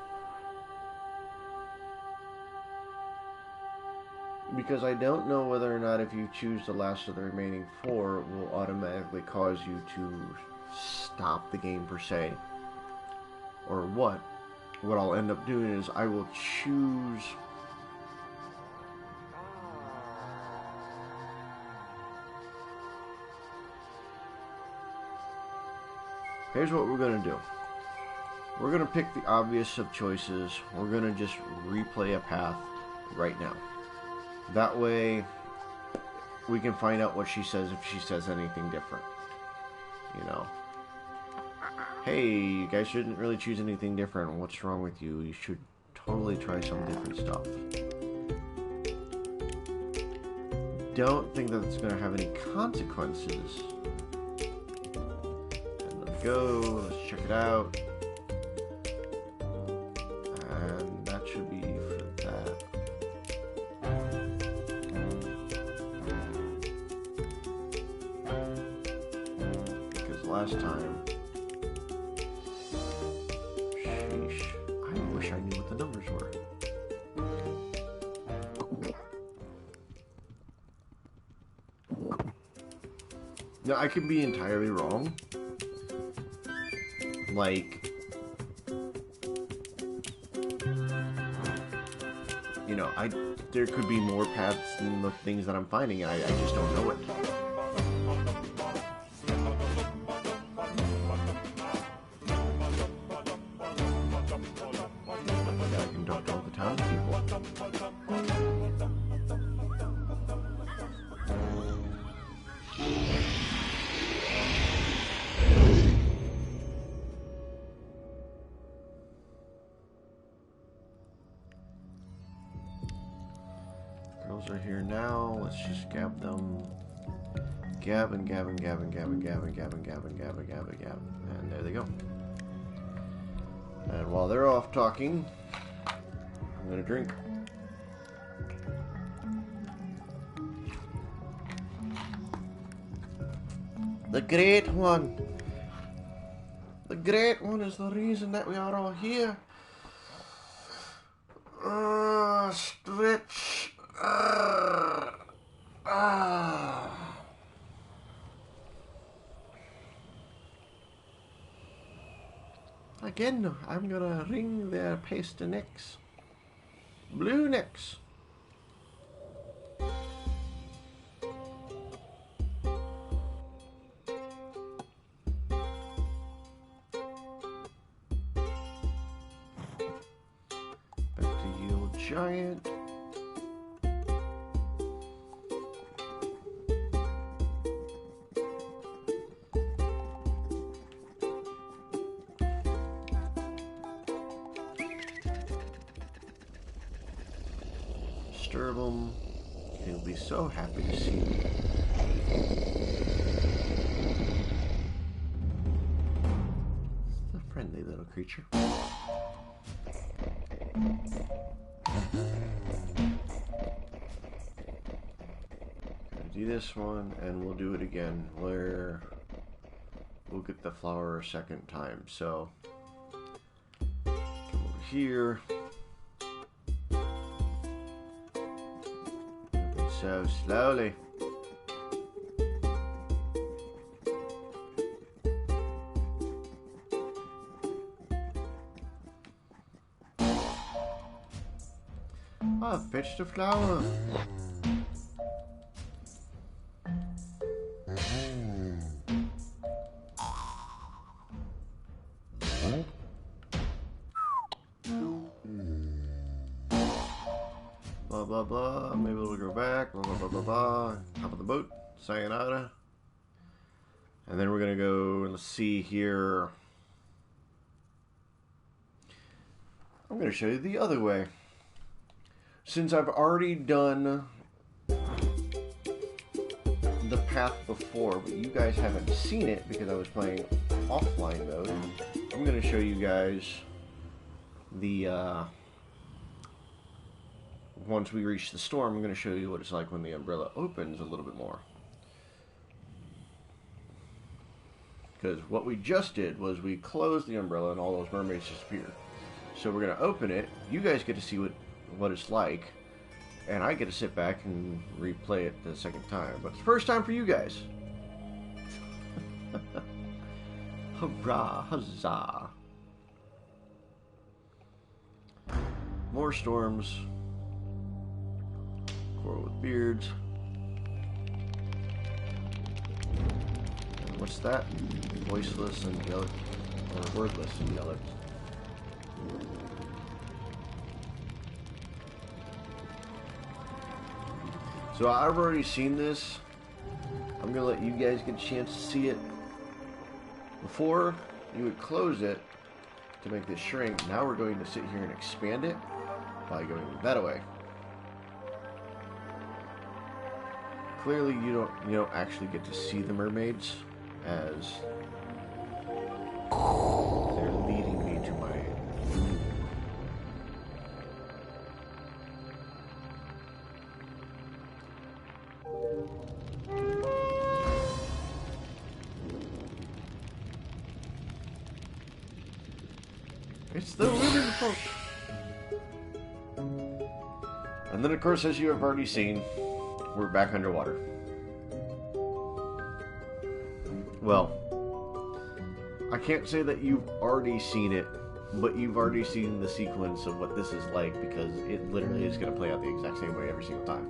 Because I don't know whether or not if you choose the last of the remaining 4 will automatically cause you to stop the game per se. Or what. What I'll end up doing is I will choose... Here's what we're going to do. We're going to pick the obvious of choices. We're going to just replay a path right now. That way, we can find out what she says if she says anything different. You know. Hey, you guys shouldn't really choose anything different. What's wrong with you? You should totally try some different stuff. Don't think that it's going to have any consequences. And let's go. Let's check it out. And that should be for that. Last time. Sheesh. I wish I knew what the numbers were. Now, I could be entirely wrong. Like, you know, there could be more paths than the things that I'm finding. I just don't know it. Girls are here now. Let's just gab them. Gab and gab and gab and gab and gab and gab and gab and gab and gab and gab. And there they go. And while they're off talking, I'm gonna drink. The Great One. The Great One is the reason that we are all here. Stretch. Again, I'm gonna wring their pasty necks. Blue necks. Back to Yield Giant. Disturb him. He'll be so happy to see me. It's a friendly little creature. Gonna do this one, and we'll do it again where we'll get the flower a second time. So come over here. So slowly. I fetched a flower. Blah blah blah. Maybe it'll go back. Blah blah blah blah blah. Top of the boat. Sayonara. And then we're gonna go. Let's see here. I'm gonna show you the other way. Since I've already done the path before, but you guys haven't seen it because I was playing offline mode, I'm going to show you guys the, once we reach the storm, I'm going to show you what it's like when the umbrella opens a little bit more. Because what we just did was we closed the umbrella and all those mermaids disappeared. So we're going to open it, you guys get to see what it's like, and I get to sit back and replay it the second time. But it's the first time for you guys. Hurrah, huzzah. More storms. Coral with beards. And what's that? Voiceless and yellow, or wordless and yellow. So I've already seen this. I'm going to let you guys get a chance to see it. Before, you would close it to make this shrink. Now we're going to sit here and expand it by going that way. Clearly you don't actually get to see the mermaids as they're leading me to my doom. It's the women folk. And then, of course, as you have already seen, we're back underwater. Well, I can't say that you've already seen it, but you've already seen the sequence of what this is like, because it literally is going to play out the exact same way every single time.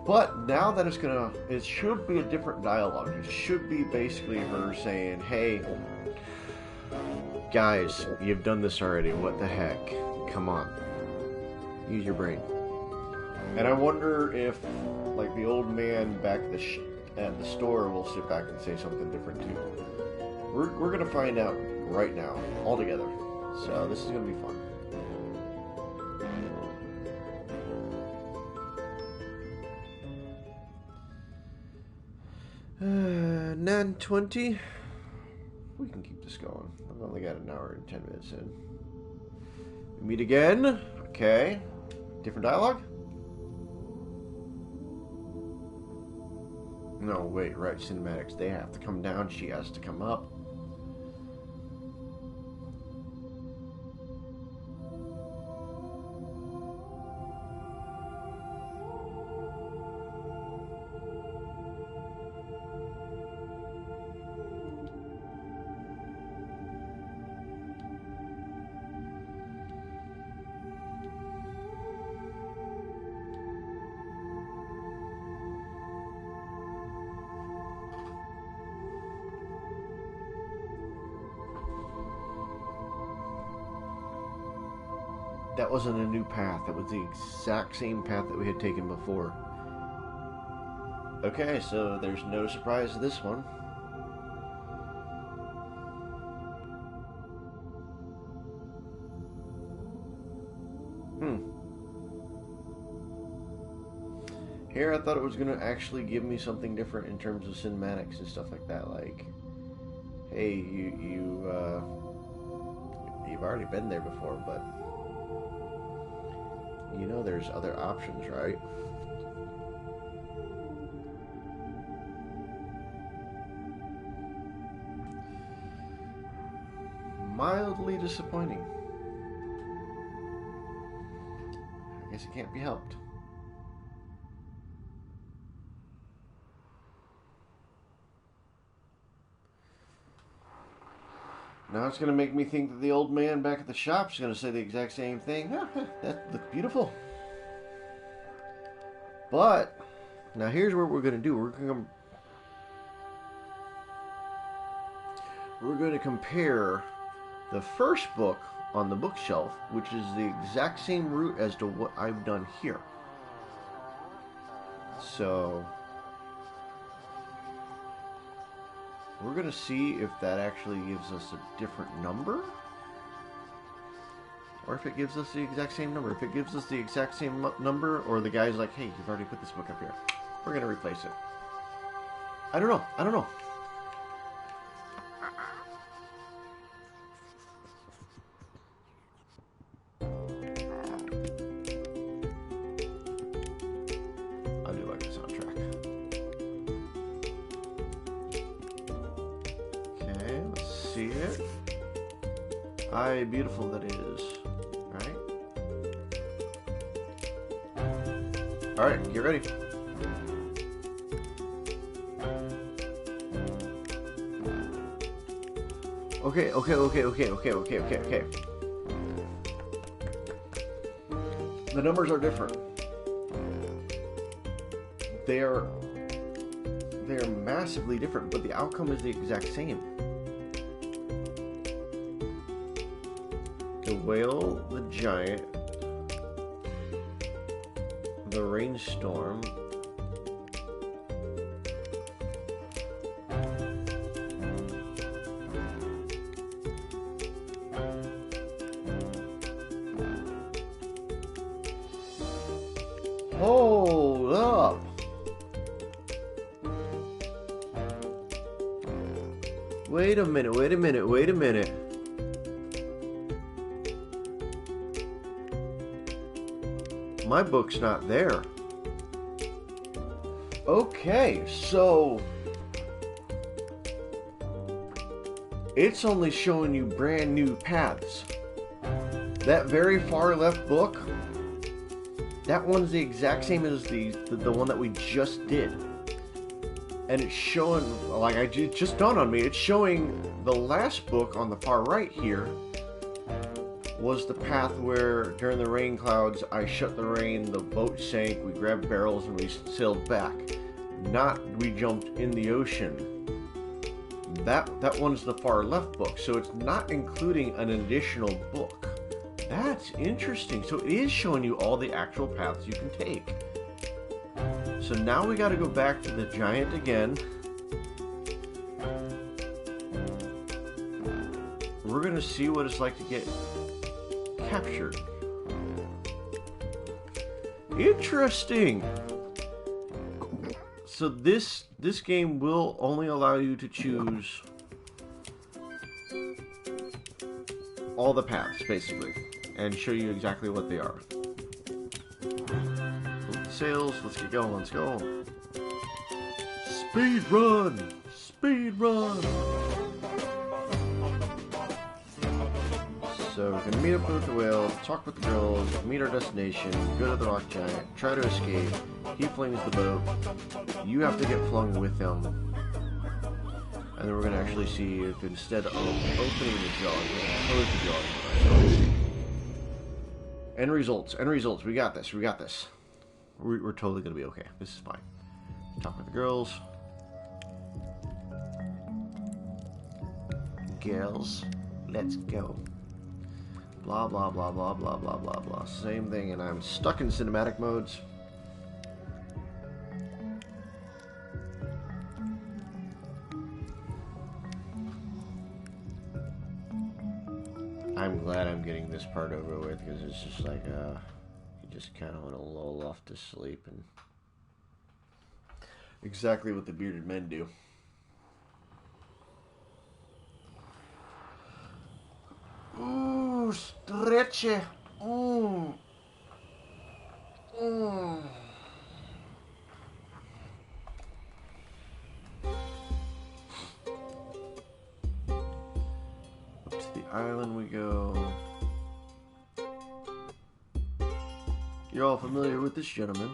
But now that it should be a different dialogue. It should be basically her saying, hey, guys, you've done this already. What the heck? Come on. Use your brain. And I wonder if, like, the old man back at the store will sit back and say something different too. We're going to find out right now, all together. So this is going to be fun. Uh, 9:20. We can keep this going. I've only got an hour and 10 minutes in. We meet again. Okay. Different dialogue? No, wait, right. Cinematics. They have to come down. She has to come up. That wasn't a new path. That was the exact same path that we had taken before. Okay, so there's no surprise to this one. Here I thought it was going to actually give me something different in terms of cinematics and stuff like that. Like, hey, you've already been there before, but you know there's other options, right? Mildly disappointing. I guess it can't be helped. Now it's going to make me think that the old man back at the shop is going to say the exact same thing. That looked beautiful. But, now here's what we're going to do. We're going to compare the first book on the bookshelf, which is the exact same route as to what I've done here. So we're going to see if that actually gives us a different number, or if it gives us the exact same number. If it gives us the exact same number, or the guy's like, hey, you've already put this book up here, we're going to replace it. I don't know. I do like the soundtrack. Okay, let's see it. Aye, beautiful that is. Alright, get ready. Okay. The numbers are different. They're massively different, but the outcome is the exact same. The whale, the giant, the rainstorm, hold up. Wait a minute. My book's not there. Okay, so it's only showing you brand new paths. That very far left book, that one's the exact same as the one that we just did. And it's showing, like, it just dawned on me, it's showing the last book on the far right here was the path where during the rain clouds I shut the rain, the boat sank, we grabbed barrels and we sailed back. Not we jumped in the ocean. That one's the far left book, so it's not including an additional book. That's interesting. So it is showing you all the actual paths you can take. So now we got to go back to the giant again. We're going to see what it's like to get captured. Interesting. So this game will only allow you to choose all the paths, basically, and show you exactly what they are. Sails, let's get going, let's go. Speed run! So we're gonna meet up with the whale, talk with the girls, meet our destination, go to the rock giant, try to escape. He flings the boat. You have to get flung with him. And then we're gonna actually see if instead of opening the jaws, we're gonna close the jaws. End results. We got this. We're totally gonna be okay. This is fine. Talk with the girls. Girls, let's go. Blah, blah, blah, blah, blah, blah, blah, blah. Same thing, and I'm stuck in cinematic modes. I'm glad I'm getting this part over with, because it's just like, you just kind of want to lull off to sleep, and exactly what the bearded men do. Ooh, stretchy. Mmm. Mmm. Up to the island we go. You're all familiar with this gentleman.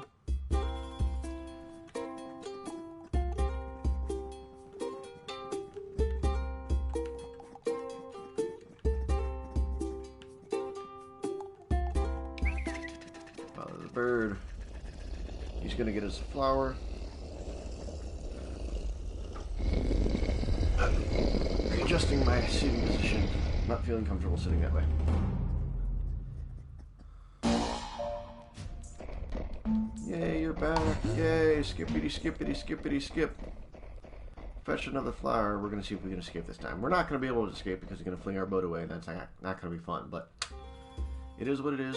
Follow the bird. He's gonna get us a flower. Readjusting my seating position. Not feeling comfortable sitting that way. Yay, you're back. Yay, skippity, skippity, skippity, skip. Fetch another flower. We're going to see if we can escape this time. We're not going to be able to escape because he's going to fling our boat away. That's not going to be fun, but it is what it is.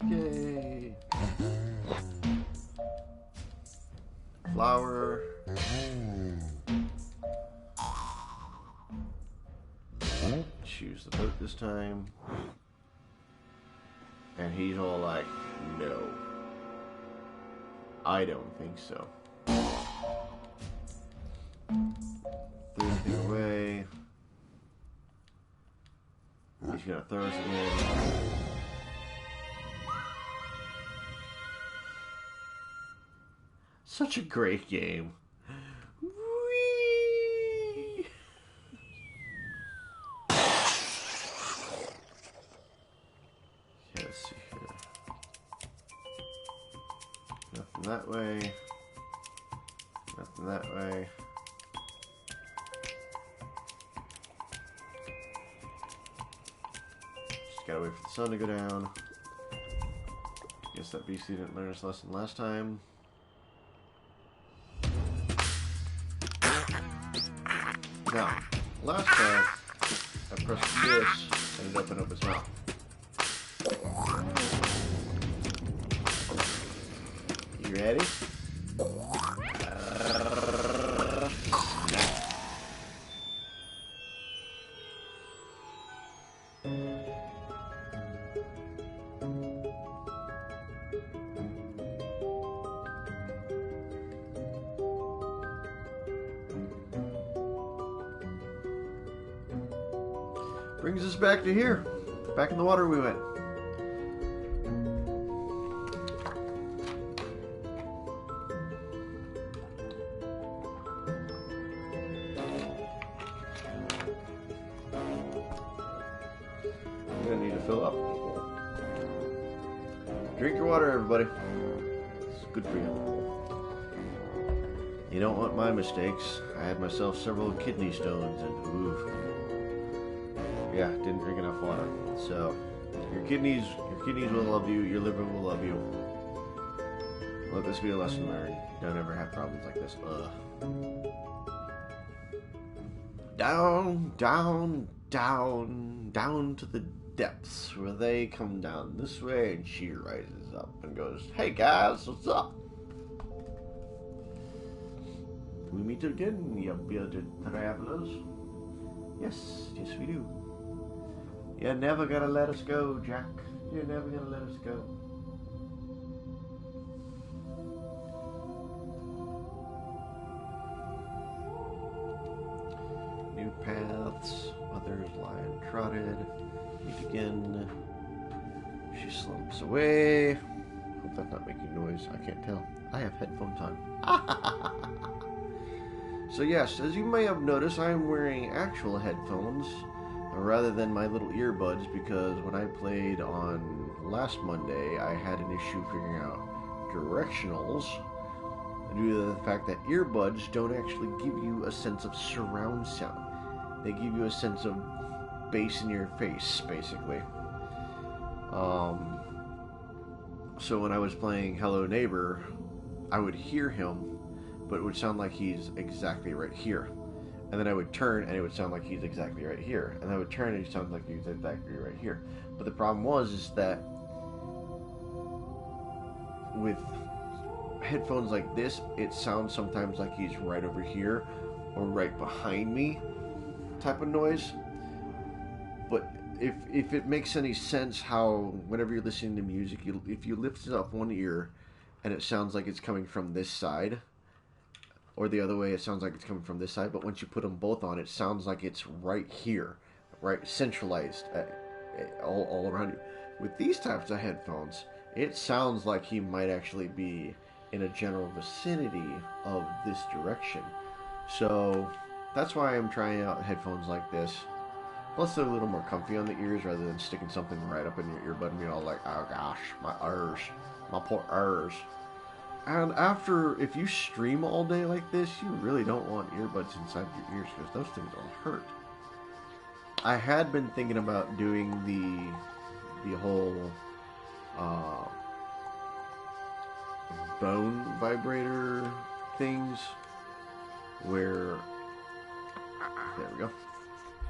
Yay! Flower. Choose the boat this time. And he's all like, no. I don't think so. Threw the thing away. He's gonna throw us again. Such a great game. Whee! Okay, let's see here. Nothing that way. Nothing that way. Just gotta wait for the sun to go down. Guess that beastie didn't learn his lesson last time. Now, last time I pressed this and it opened up his mouth. You ready? Brings us back to here. Back in the water we went. We're gonna need to fill up. Drink your water, everybody. It's good for you. You don't want my mistakes. I had myself several kidney stones and ooh. Yeah, didn't drink enough water. So, your kidneys will love you. Your liver will love you. Let this be a lesson learned. Don't ever have problems like this. Down, down, down, down to the depths where they come down this way, and she rises up and goes, "Hey guys, what's up? We meet again, you bearded travelers. Yes, yes we do. You're never gonna let us go, Jack. You're never gonna let us go." New paths, others lie untrodden. Meet again. She slumps away. Hope that's not making noise. I can't tell. I have headphones on. So yes, as you may have noticed, I'm wearing actual headphones rather than my little earbuds, because when I played on last Monday, I had an issue figuring out directionals due to the fact that earbuds don't actually give you a sense of surround sound. They give you a sense of bass in your face, basically. So when I was playing Hello Neighbor, I would hear him, but it would sound like he's exactly right here. And then I would turn, and it would sound like he's exactly right here. And I would turn, and it sounds like he's exactly right here. But the problem is that with headphones like this, it sounds sometimes like he's right over here or right behind me type of noise. But if it makes any sense how whenever you're listening to music, if you lift it up one ear and it sounds like it's coming from this side, or the other way, it sounds like it's coming from this side, but once you put them both on, it sounds like it's right here, right, centralized all around you. With these types of headphones, it sounds like he might actually be in a general vicinity of this direction. So that's why I'm trying out headphones like this. Plus, they're a little more comfy on the ears rather than sticking something right up in your earbud and being all like, oh gosh, my ears, my poor ears. And if you stream all day like this, you really don't want earbuds inside your ears, because those things will hurt. I had been thinking about doing the whole bone vibrator things, where, there we go,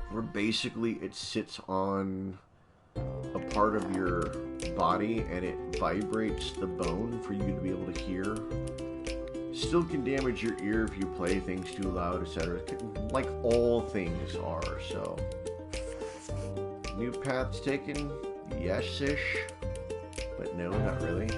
where basically it sits on a part of your body and it vibrates the bone for you to be able to hear. Still can damage your ear if you play things too loud, etc. Like all things are. So, new paths taken, yes-ish, but no, not really.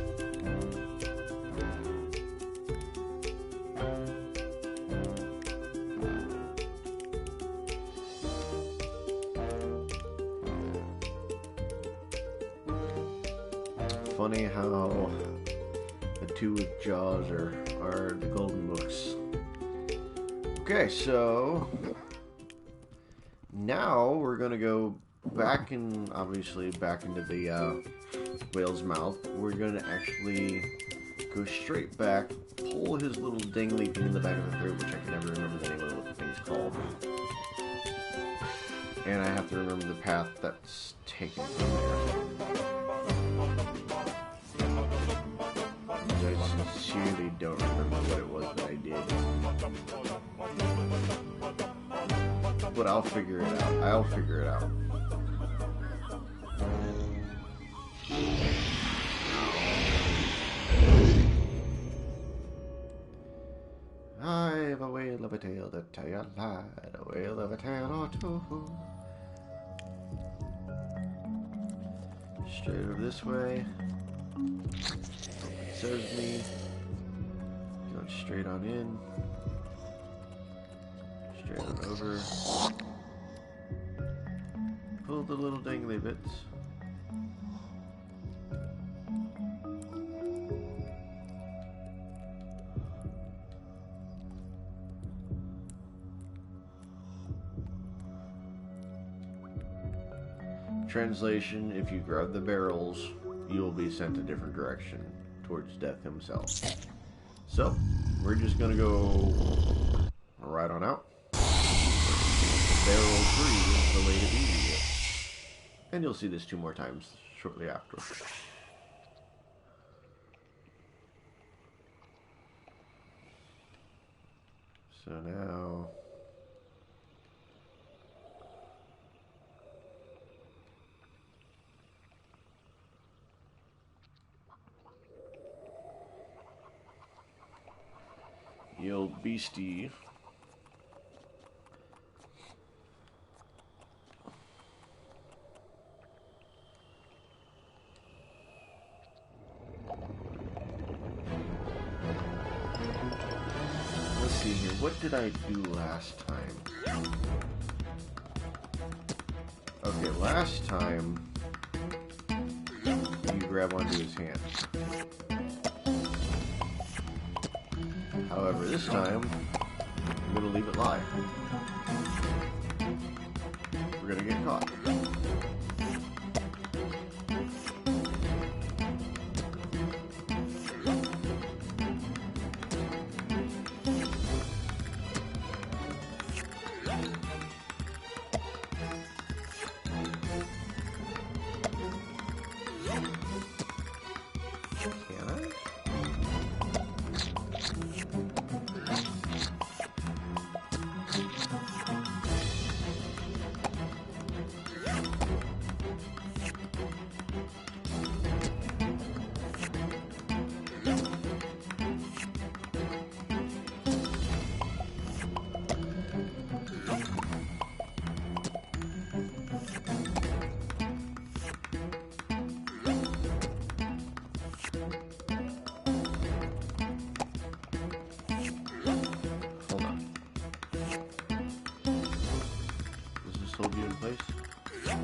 Funny how the two with jaws are the golden books. Okay, so now we're gonna go back into the whale's mouth. We're gonna actually go straight back, pull his little dangly thing in the back of the throat, which I can never remember the name of what the thing's called. And I have to remember the path that's taken from there. I sincerely don't remember what it was that I did. But I'll figure it out. I'll figure it out. I've a whale of a tale to tell you lied, a whale of a tale or two. Straight over this way. Serves me. Going straight on in. Straight on over. Pull the little dangly bits. Translation: if you grab the barrels, you will be sent a different direction towards death himself. So, we're just gonna go right on out. Barrel 3 is the way to be. And you'll see this 2 more times shortly after. So now... you old beastie. Let's see here. What did I do last time? Okay, last time you grab onto his hand. However, this time, going to leave it lie. We're going to get caught. Hold you in place? No.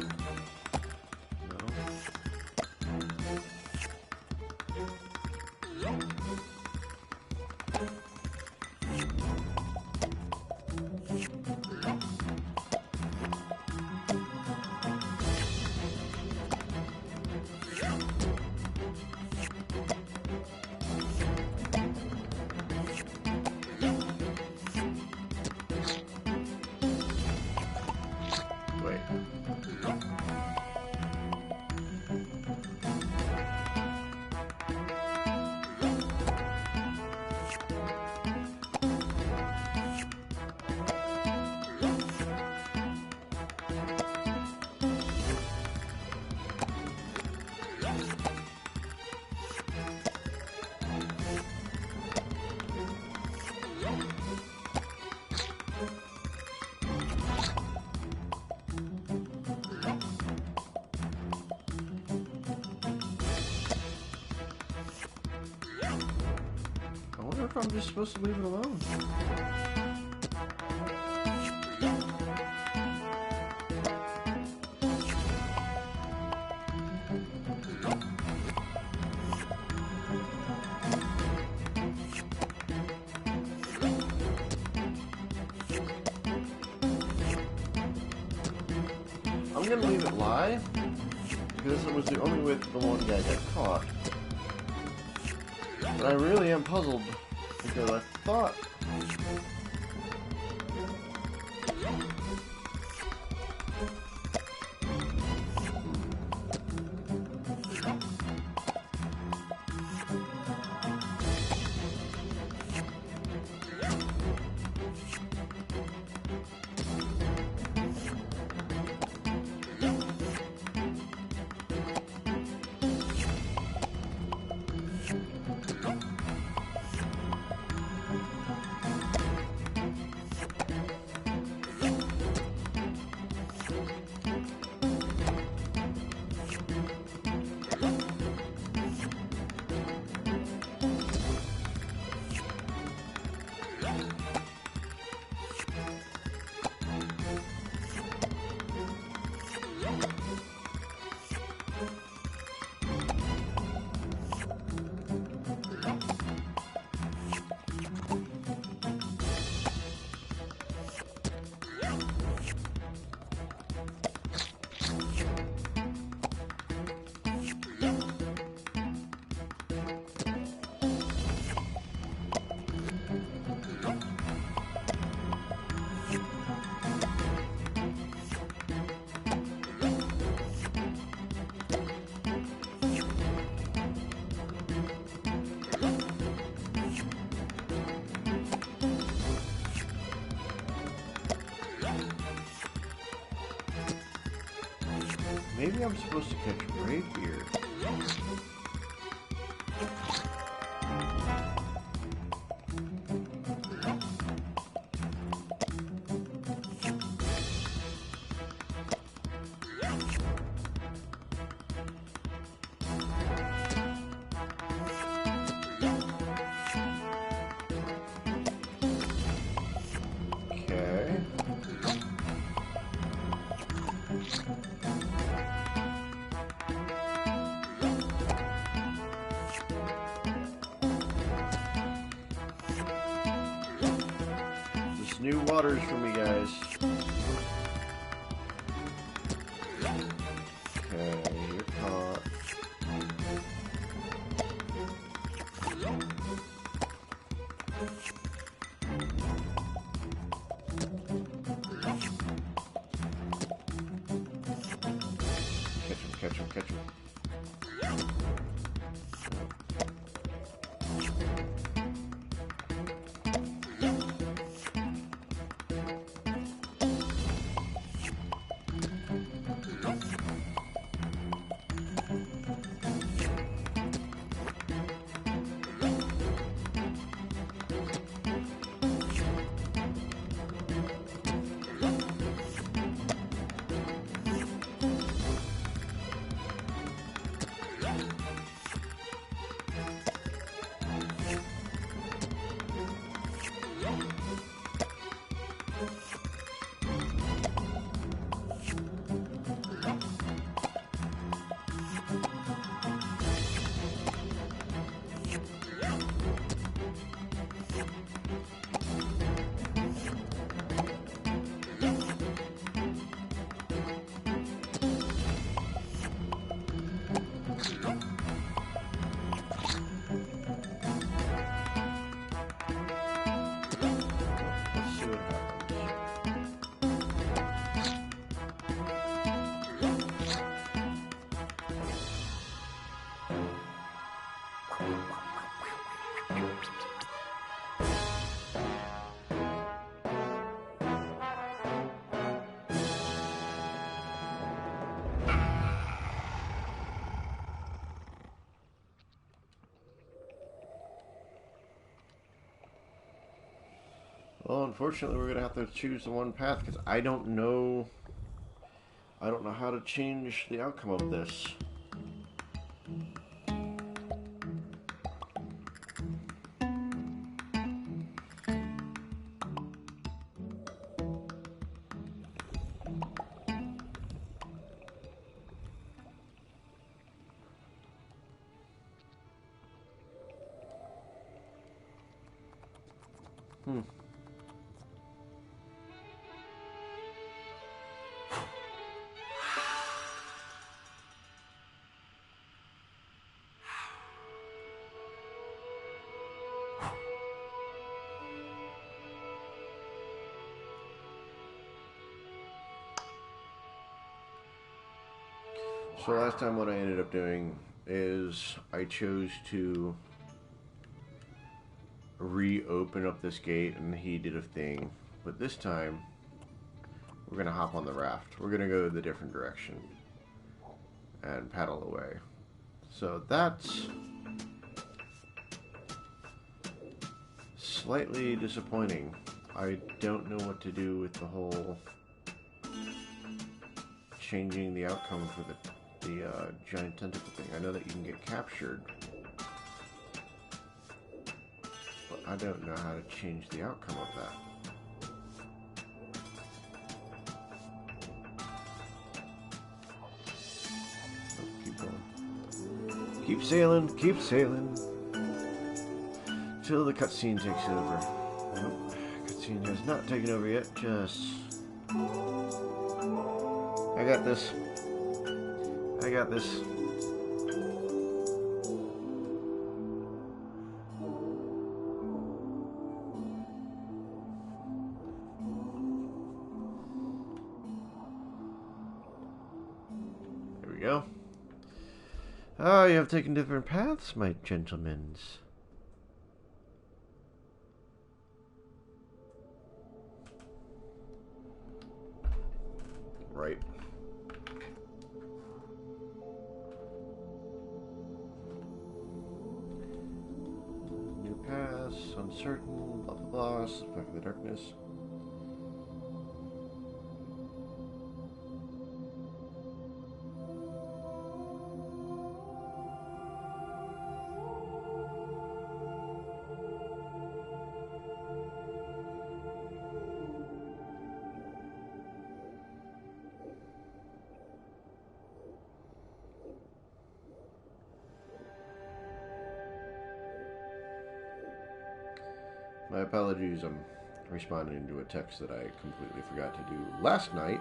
I wonder if I'm just supposed to leave it alone. I'm gonna leave it lie, because it was the only way that the one guy got caught. But I really am puzzled, because I thought... Maybe I'm supposed to catch rapier. new waters for me, guys. Okay, you're caught. Catch him, catch him. Well, unfortunately, we're gonna have to choose the one path because I don't know. I don't know how to change the outcome of this. So last time what I ended up doing is I chose to reopen up this gate and he did a thing. But this time we're going to hop on the raft. We're going to go the different direction and paddle away. So that's slightly disappointing. I don't know what to do with the whole changing the outcome for the giant tentacle thing. I know that you can get captured, but I don't know how to change the outcome of that. Oh, keep going. Keep sailing, till the cutscene takes over. Nope, cutscene has not taken over yet, just... I got this. I got this. There we go. Ah, you have taken different paths, my gentlemen. Right. Uncertain, blah blah blah, back in the darkness. My apologies, I'm responding to a text that I completely forgot to do last night.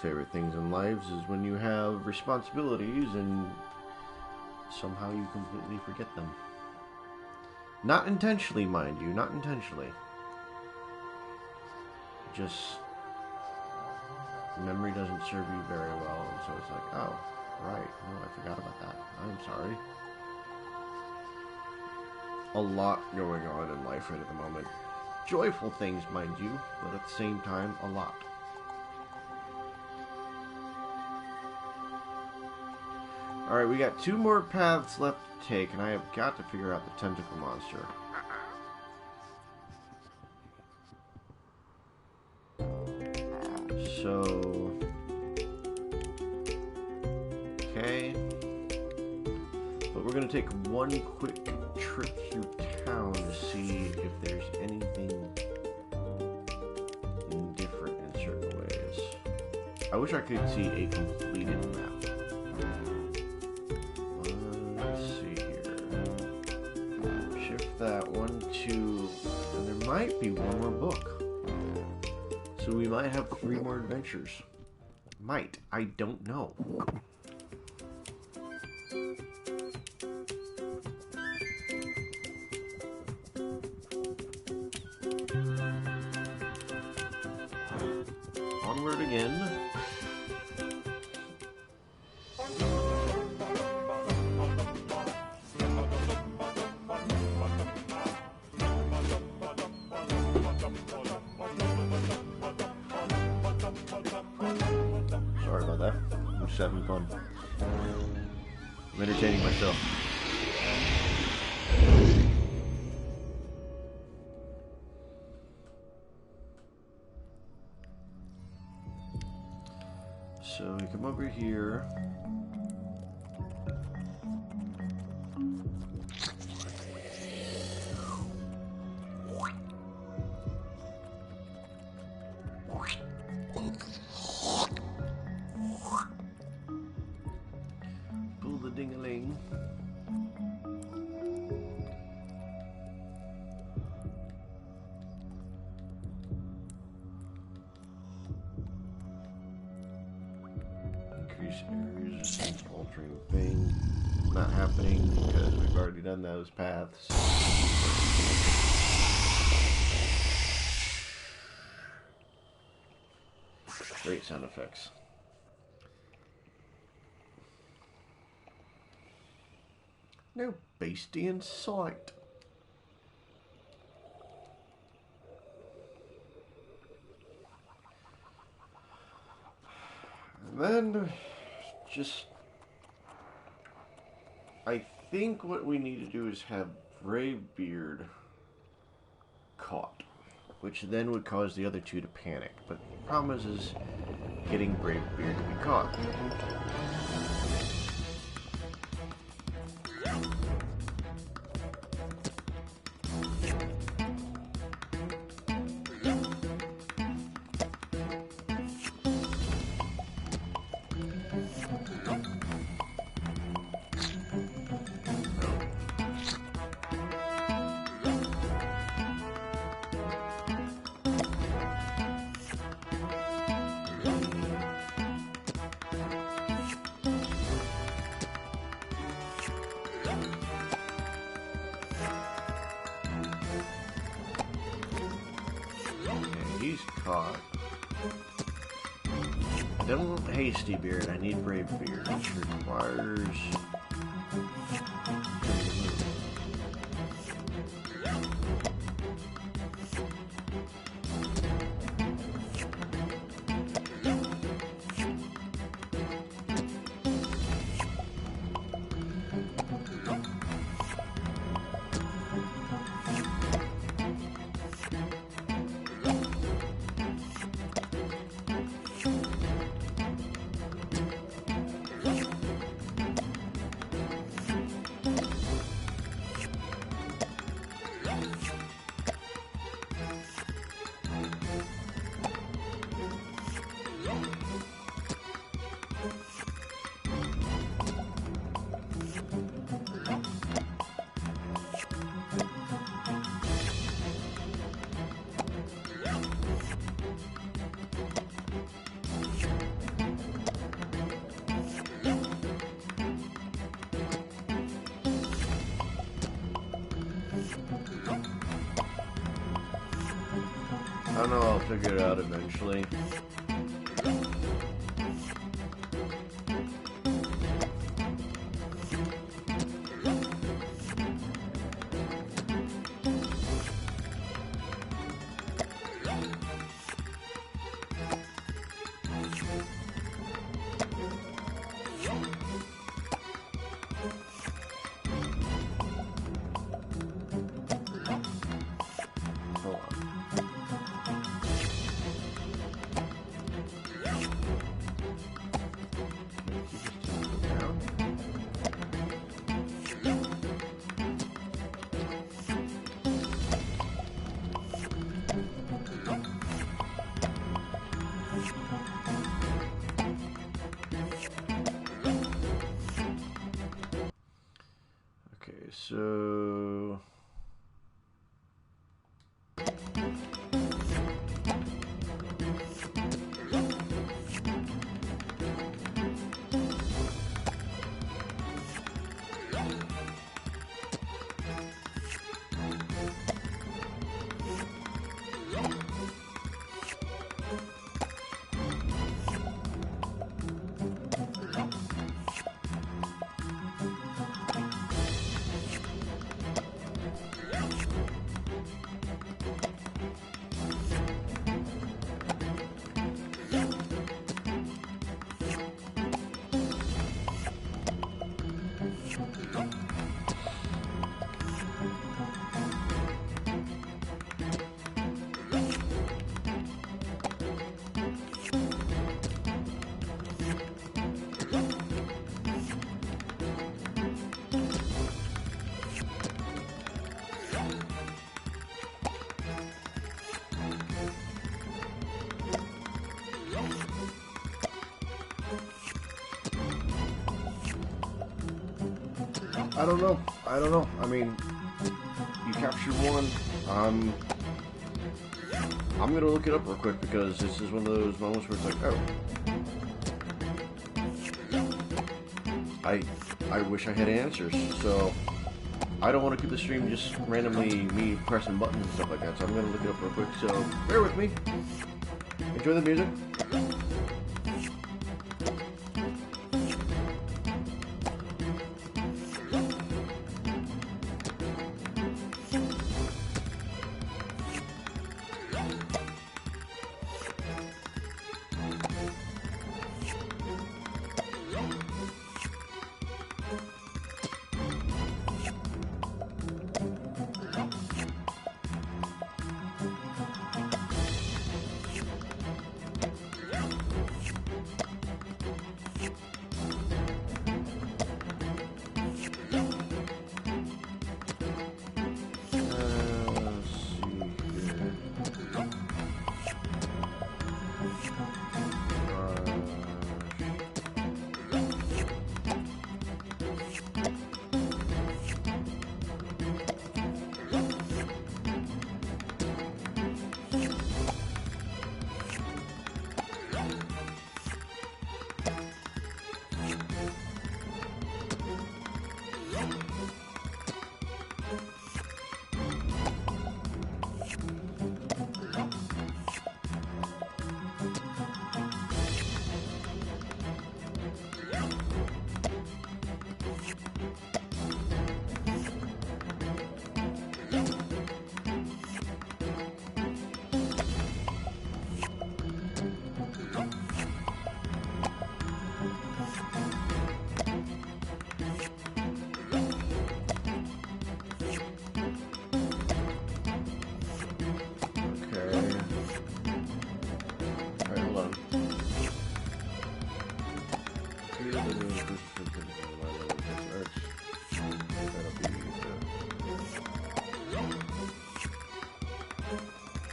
Favorite things in lives is when you have responsibilities and somehow you completely forget them. Not intentionally, mind you, not intentionally. Just memory doesn't serve you very well, and so it's like, oh, right, no, I forgot about that. I'm sorry. A lot going on in life right at the moment. Joyful things, mind you, but at the same time, a lot. Alright, we got 2 more paths left to take, and I have got to figure out the tentacle monster. So... okay. But we're going to take one quick trip through town to see if there's anything different in certain ways. I wish I could see a completed map. That 1, 2, and there might be one more book. So we might have 3 more adventures. Might. I don't know. Onward again. Just having fun. I'm entertaining myself. So we come over here. Ding-a-ling. Increase area resistance, altering thing. Not happening because we've already done those paths. Great sound effects. No beastie in sight. And then, just... I think what we need to do is have Bravebeard caught. Which then would cause the other 2 to panic. But the problem is getting Bravebeard to be caught. He's caught. I don't want Hasty Beard, I need Brave Beard, which requires... don't know, I'll figure it out eventually. So I don't know. I mean, you captured one. I'm gonna look it up real quick because this is one of those moments where it's like, oh, I wish I had answers. So I don't want to keep the stream just randomly me pressing buttons and stuff like that. So I'm gonna look it up real quick. So bear with me. Enjoy the music.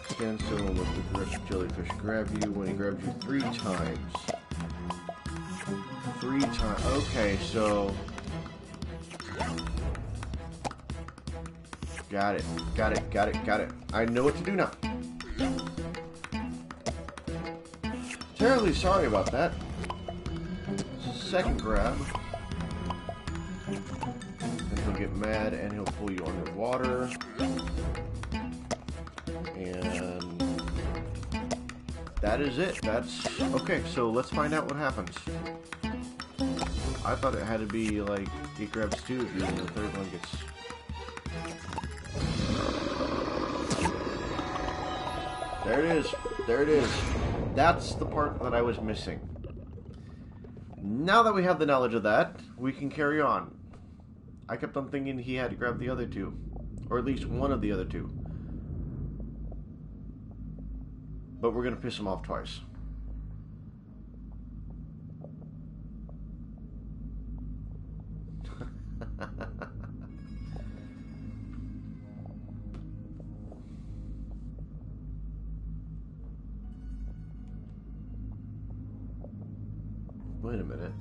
Stand still and let the aggressive jellyfish grab you when he grabs you 3 times. 3 times. Okay, so got it. I know what to do now. Terribly sorry about that. Second grab. And he'll get mad and he'll pull you underwater. And that is it. That's okay. So let's find out what happens. I thought it had to be like it grabs two of you, and the third one gets. There it is. There it is. That's the part that I was missing. Now that we have the knowledge of that, we can carry on. I kept on thinking he had to grab the other two, or at least one of the other two. But we're gonna piss him off twice. Wait a minute.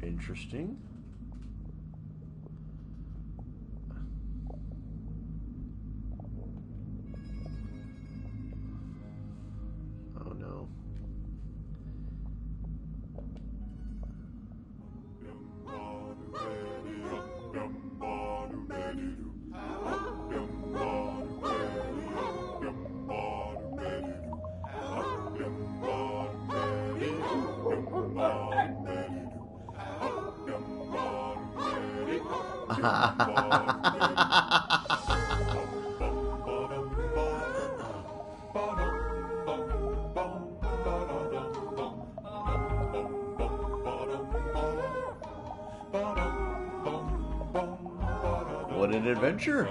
Interesting. Oh no. What an adventure!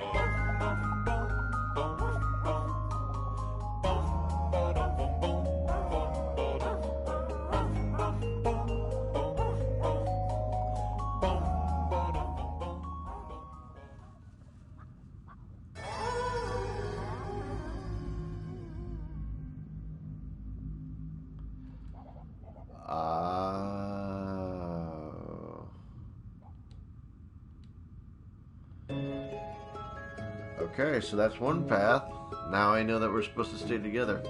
Okay, so that's one path. Now I know that we're supposed to stay together.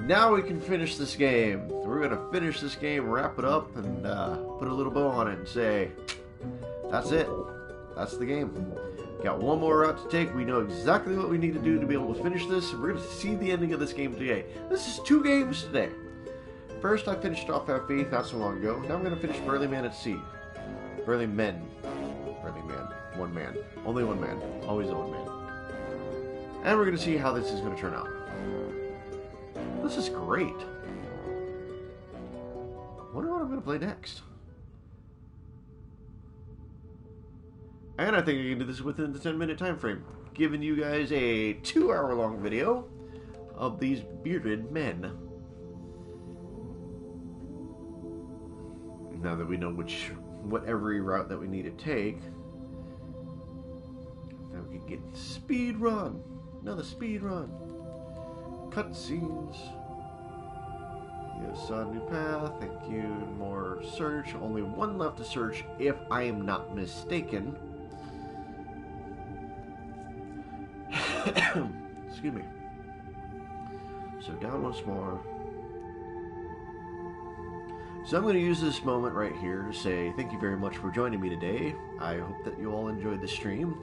Now we can finish this game. We're going to finish this game, wrap it up, and put a little bow on it and say, that's it. That's the game. Got one more route to take. We know exactly what we need to do to be able to finish this. We're going to see the ending of this game today. This is 2 games today. First, I finished off FE not so long ago. Now I'm going to finish Burly Man at Sea. Burly Men. Burly Man. One man. Only one man. Always the one man. And we're going to see how this is going to turn out. This is great. Wonder what I'm going to play next. And I think I can do this within the 10-minute time frame, giving you guys a 2-hour-long video of these bearded men. Now that we know what every route that we need to take, now we can get speed run. Another speed run. Cutscenes. Yes, a new path. Thank you. More search. Only one left to search, if I am not mistaken. Excuse me. So down once more. So I'm going to use this moment right here to say thank you very much for joining me today. I hope that you all enjoyed the stream.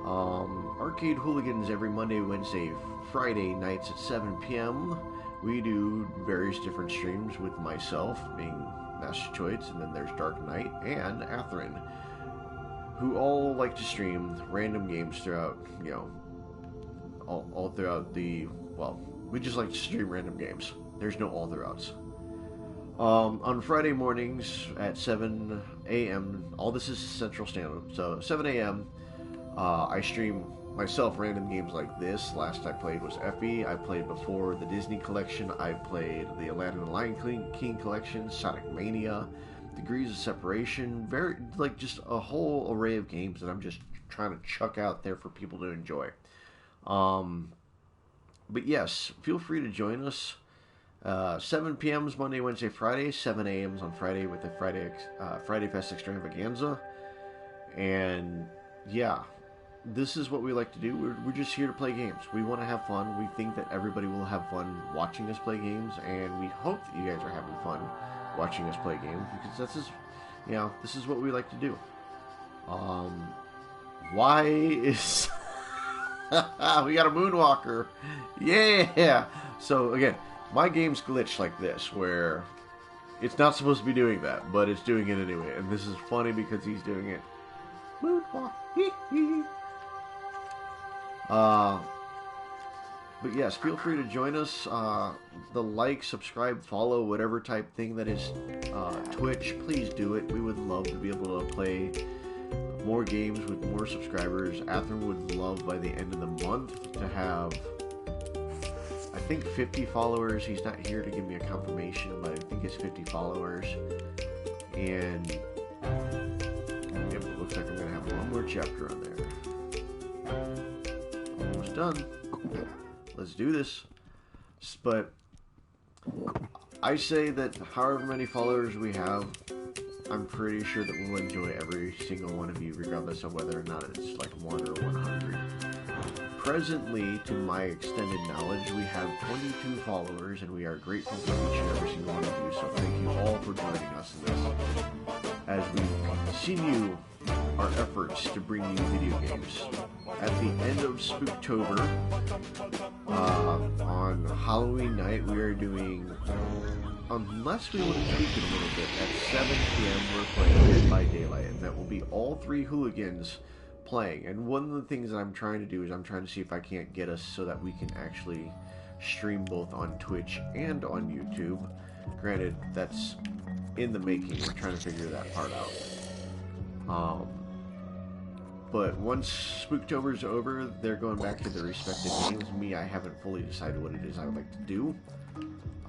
Arcade Hooligans every Monday, Wednesday, Friday nights at 7 p.m. We do various different streams with myself, being MastaChoitz, and then there's Dark Knight and Atherin, who all like to stream random games throughout, you know, all throughout the, well, we just like to stream random games. There's no all throughout. On Friday mornings at 7 a.m., all this is Central Standard, so 7 a.m., I stream myself random games like this. Last I played was FE. I played before the Disney collection. I played the Aladdin and Lion King collection, Sonic Mania, Degrees of Separation, like just a whole array of games that I'm just trying to chuck out there for people to enjoy. But yes, feel free to join us. 7 p.m. Monday, Wednesday, Friday. 7 a.m. on Friday with the Friday-Fest Extravaganza. And yeah, this is what we like to do. We're just here to play games. We want to have fun. We think that everybody will have fun watching us play games, and we hope that you guys are having fun watching us play games, because that's just, you know, this is what we like to do. Why is we got a moonwalker? Yeah. So again, my game's glitched like this, where it's not supposed to be doing that, but it's doing it anyway. And this is funny because he's doing it. Moonwalk. But yes, feel free to join us. The like, subscribe, follow, whatever type thing that is Twitch, please do it. We would love to be able to play more games with more subscribers. Athen would love by the end of the month to have, I think, 50 followers. He's not here to give me a confirmation, but I think it's 50 followers. And it looks like I'm going to have one more chapter on there. Almost done. Let's do this. But I say that however many followers we have, I'm pretty sure that we'll enjoy every single one of you, regardless of whether or not it's like 1 or 100. Presently, to my extended knowledge, we have 22 followers, and we are grateful for each and every single one of you. So thank you all for joining us in this, as we continue our efforts to bring you video games. At the end of Spooktober, on Halloween night, we are doing, unless we want to tweak it a little bit, at 7 p.m. we're playing Dead by Daylight, and that will be all 3 hooligans playing. And one of the things that I'm trying to do is I'm trying to see if I can't get us so that we can actually stream both on Twitch and on YouTube. Granted, that's in the making. We're trying to figure that part out. But once Spooktober's over, they're going back to their respective games. Me, I haven't fully decided what it is I would like to do.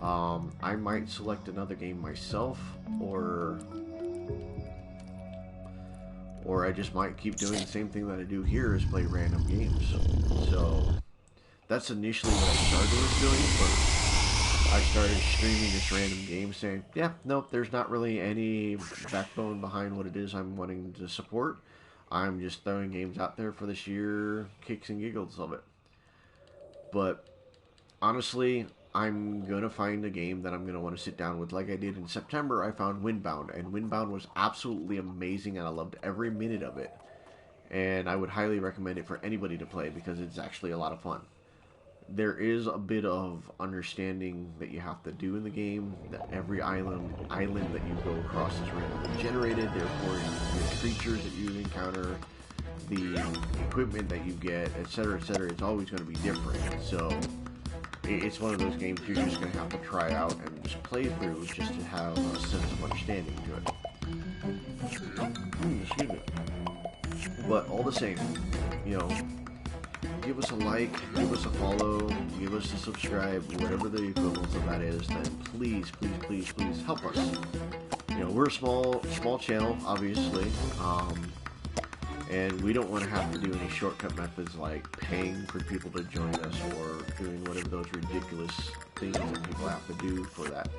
I might select another game myself, or I just might keep doing the same thing that I do here, is play random games. So that's initially what I started with doing, but I started streaming this random game saying, yeah, nope, there's not really any backbone behind what it is I'm wanting to support. I'm just throwing games out there for the sheer kicks and giggles of it. But honestly, I'm going to find a game that I'm going to want to sit down with. Like I did in September, I found Windbound, and Windbound was absolutely amazing, and I loved every minute of it. And I would highly recommend it for anybody to play, because it's actually a lot of fun. There is a bit of understanding that you have to do in the game, that every island that you go across is randomly generated, therefore the creatures that you encounter, the equipment that you get, etc., etc., it's always going to be different. So it's one of those games you're just going to have to try out and just play through, just to have a sense of understanding to it. Excuse me. But all the same, you know, give us a like, give us a follow, give us a subscribe, whatever the equivalent of that is, then please, please, please, please help us. You know, we're a small channel, obviously, and we don't want to have to do any shortcut methods like paying for people to join us, or doing whatever those ridiculous things that people have to do for that.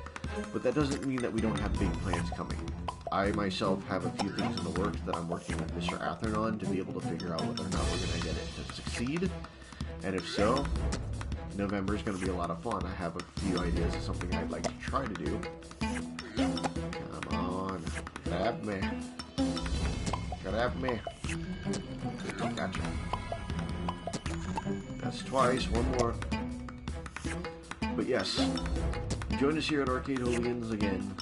But that doesn't mean that we don't have big plans coming. I myself have a few things in the works that I'm working with Mr. Athen on to be able to figure out whether or not we're going to get it to succeed. And if so, November is going to be a lot of fun. I have a few ideas of something I'd like to try to do. Come on, grab me. Grab me. Gotcha. That's twice, one more. But yes, join us here at Arcade Hooligans again.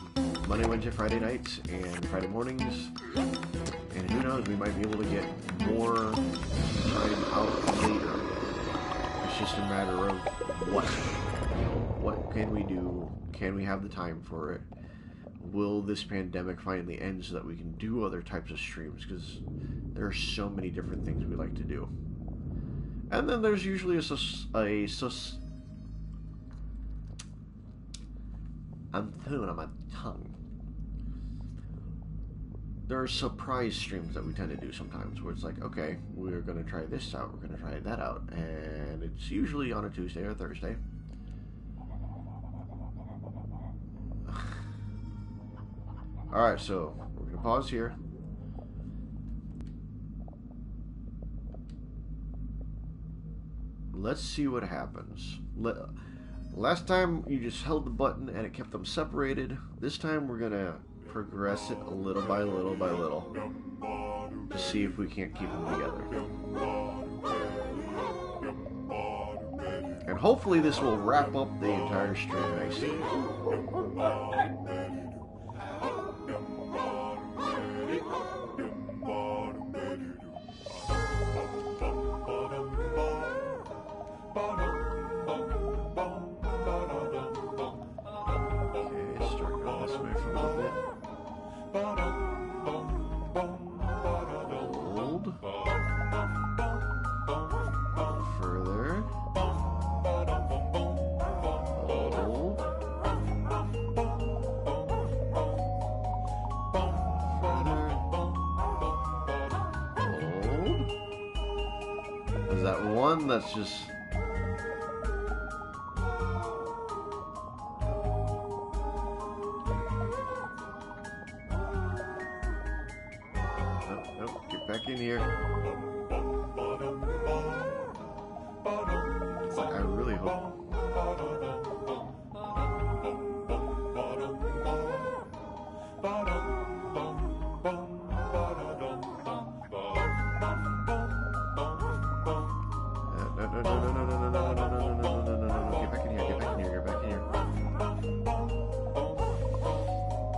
Monday, Wednesday, Friday nights, and Friday mornings. And who knows, we might be able to get more time out later. It's just a matter of what. You know, what can we do? Can we have the time for it? Will this pandemic finally end so that we can do other types of streams? Because there are so many different things we like to do. And then there's usually I'm chewing on my tongue. There are surprise streams that we tend to do sometimes, where it's like, okay, we're going to try this out, we're going to try that out, and it's usually on a Tuesday or Thursday. Alright, so we're going to pause here. Let's see what happens. Last time you just held the button and it kept them separated. This time we're gonna progress it a little by little by little to see if we can't keep them together. And hopefully this will wrap up the entire string nicely. That one that's just nope, get back in here. I really hope.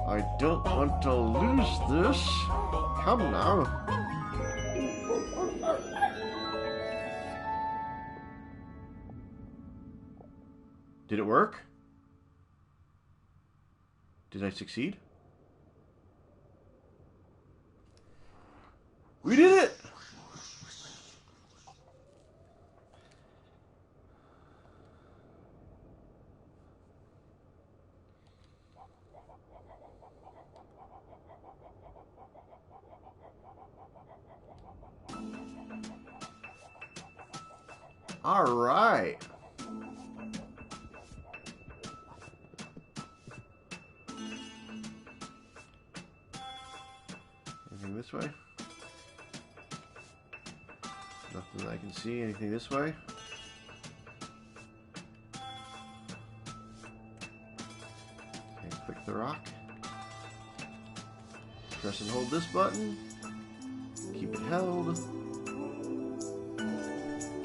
I don't want to lose this. Come now. Did it work? Did I succeed? We did it! All right. Anything this way? Nothing that I can see. Anything this way? Okay, click the rock. Press and hold this button. Keep it held.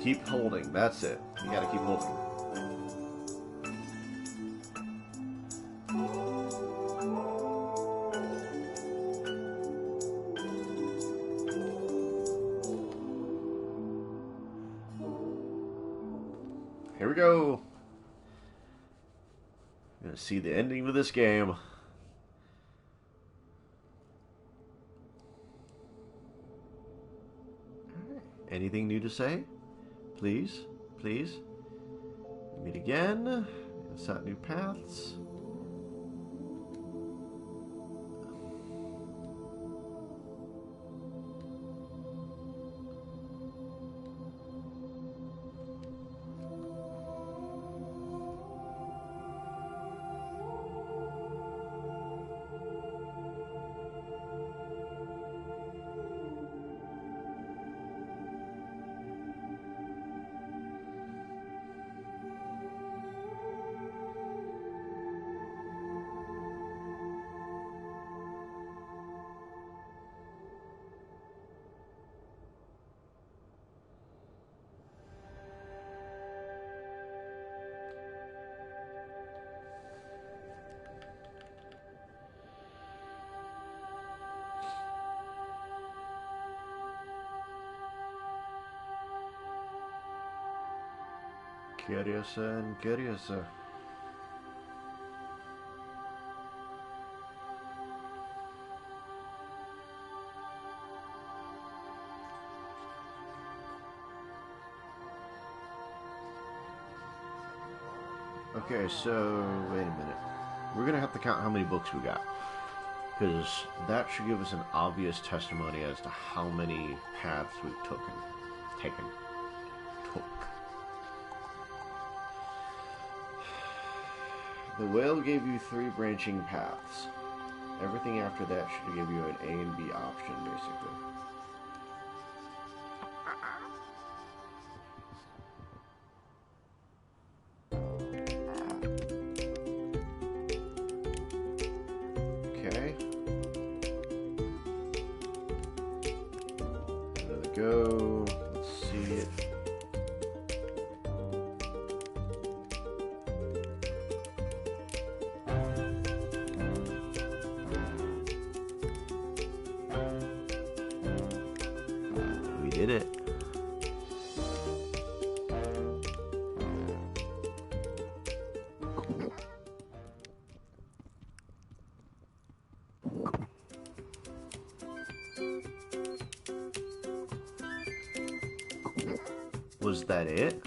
Keep holding. That's it. You gotta keep holding. Here we go. You're gonna see the ending of this game. Anything new to say? Please, please. Meet again. Set new paths. Curiosa and curiosa. Okay, so wait a minute. We're gonna have to count how many books we got, because that should give us an obvious testimony as to how many paths we've taken. The whale gave you 3 branching paths. Everything after that should give you an A and B option, basically. go. Let's see it. We did it. Was that it?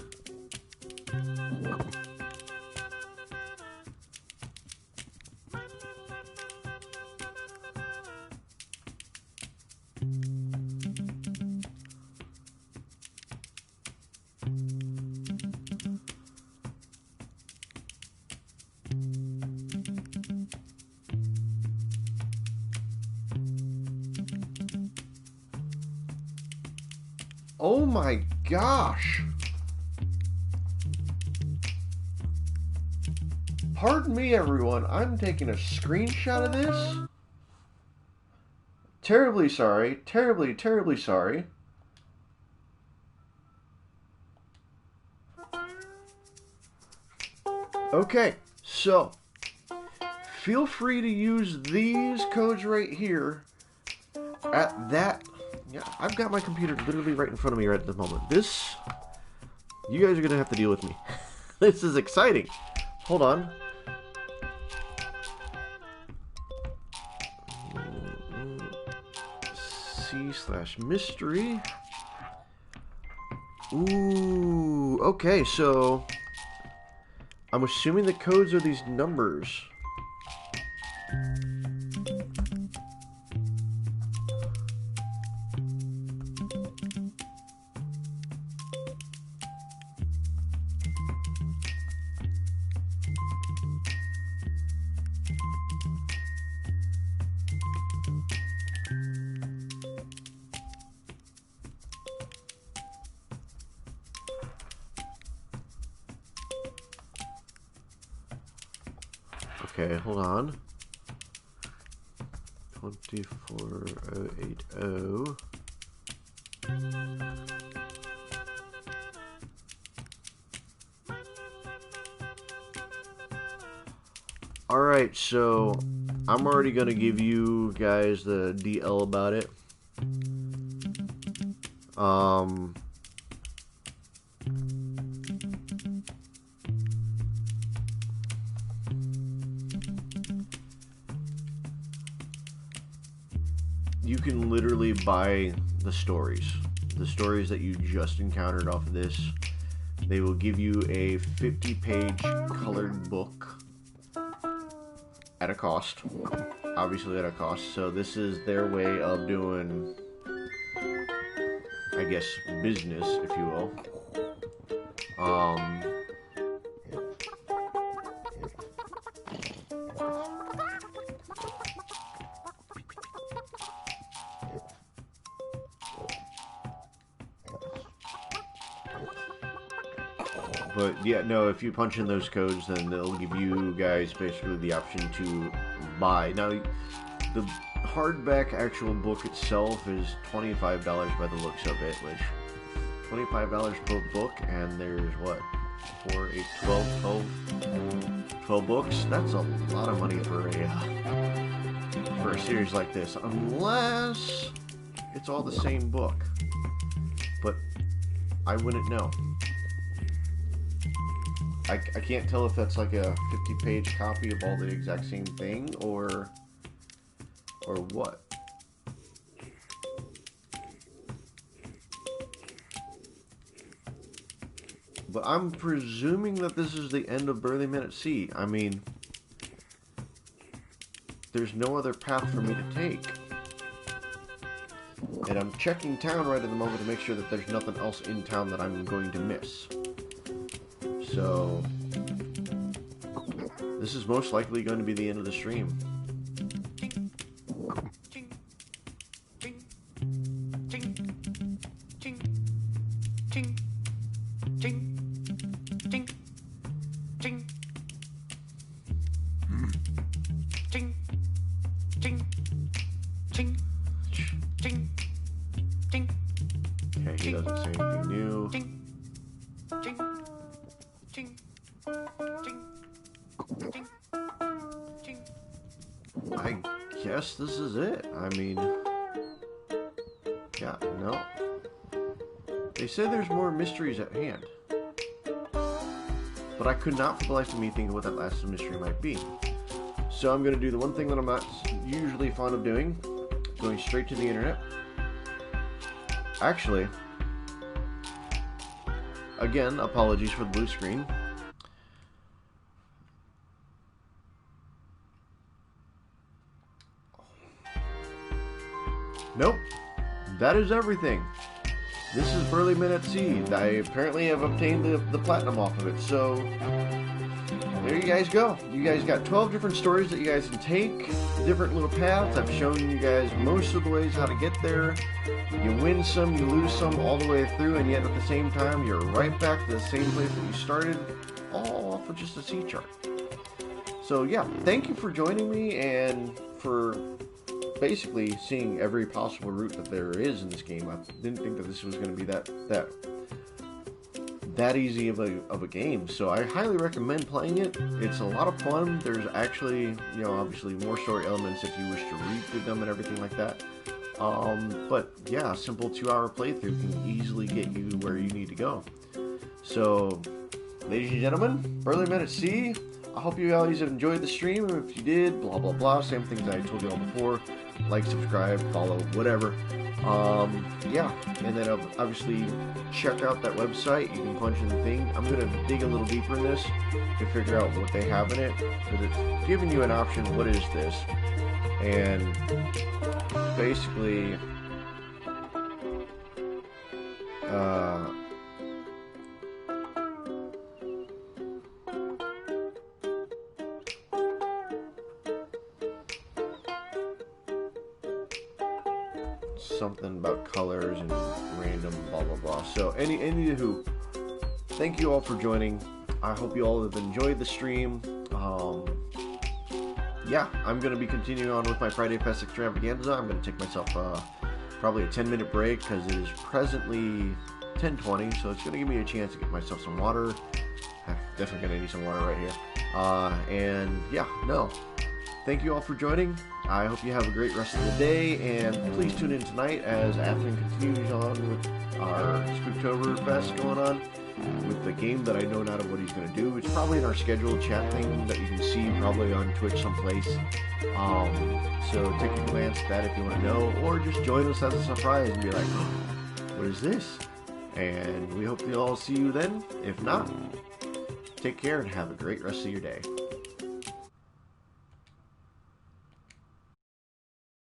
Oh my gosh! Pardon me, everyone. I'm taking a screenshot of this. Terribly sorry. Terribly, terribly sorry. Okay, so feel free to use these codes right here at that. Yeah, I've got my computer literally right in front of me right at the moment. This, you guys are gonna have to deal with me. This is exciting. Hold on. C/mystery. Ooh, okay, so I'm assuming the codes are these numbers. Okay, hold on. 24080. Alright, so I'm already going to give you guys the DL about it. You can literally buy the stories that you just encountered off of this. They will give you a 50-page colored book at a cost, obviously at a cost. So this is their way of doing, I guess, business, if you will. But yeah, no, if you punch in those codes, then they'll give you guys basically the option to buy. Now, the hardback actual book itself is $25 by the looks of it, which $25 per book, and there's what, 4, 8, 12 books? That's a lot of money for a series like this, unless it's all the same book. But I wouldn't know. I can't tell if that's like a 50-page copy of all the exact same thing, or what. But I'm presuming that this is the end of Burly Men at Sea. I mean, there's no other path for me to take. And I'm checking town right at the moment to make sure that there's nothing else in town that I'm going to miss. So, this is most likely going to be the end of the stream. He doesn't say anything new. I guess this is it. I mean, yeah, no. They say there's more mysteries at hand. But I could not for the life of me think of what that last mystery might be. So I'm going to do the one thing that I'm not usually fond of doing. Going straight to the internet. Actually, again, apologies for the blue screen. Nope, that is everything. This is Burly Men at Sea. I apparently have obtained the platinum off of it, so there you guys go. You guys got 12 different stories that you guys can take, different little paths. I've shown you guys most of the ways how to get there. You win some, you lose some all the way through, and yet at the same time, you're right back to the same place that you started, all off of just a sea chart. So yeah, thank you for joining me and for basically seeing every possible route that there is in this game. I didn't think that this was going to be that easy of a game, so I highly recommend playing it. It's a lot of fun. There's actually, you know, obviously more story elements if you wish to read through them and everything like that. But yeah, a simple 2-hour playthrough can easily get you where you need to go. So, ladies and gentlemen, Burly Men at Sea, I hope you guys have enjoyed the stream, and if you did, blah blah blah, same things I told you all before. Like, subscribe, follow, whatever. Yeah, and then obviously check out that website. You can punch in the thing. I'm gonna dig a little deeper in this to figure out what they have in it, because it's giving you an option. What is this? And basically, something about colors and random blah blah blah. So anywho, thank you all for joining. I hope you all have enjoyed the stream. Yeah, I'm going to be continuing on with my Friday-Fest Extravaganza. I'm going to take myself probably a 10-minute break because it is presently 10:20, so it's going to give me a chance to get myself some water. I'm definitely going to need some water right here. And yeah, no. Thank you all for joining. I hope you have a great rest of the day, and please tune in tonight as Athlon continues on with our Spooktoberfest going on with the game that I know not of what he's going to do. It's probably in our scheduled chat thing that you can see probably on Twitch someplace. So take a glance at that if you want to know, or just join us as a surprise and be like, oh, what is this? And we hope to all see you then. If not, take care and have a great rest of your day.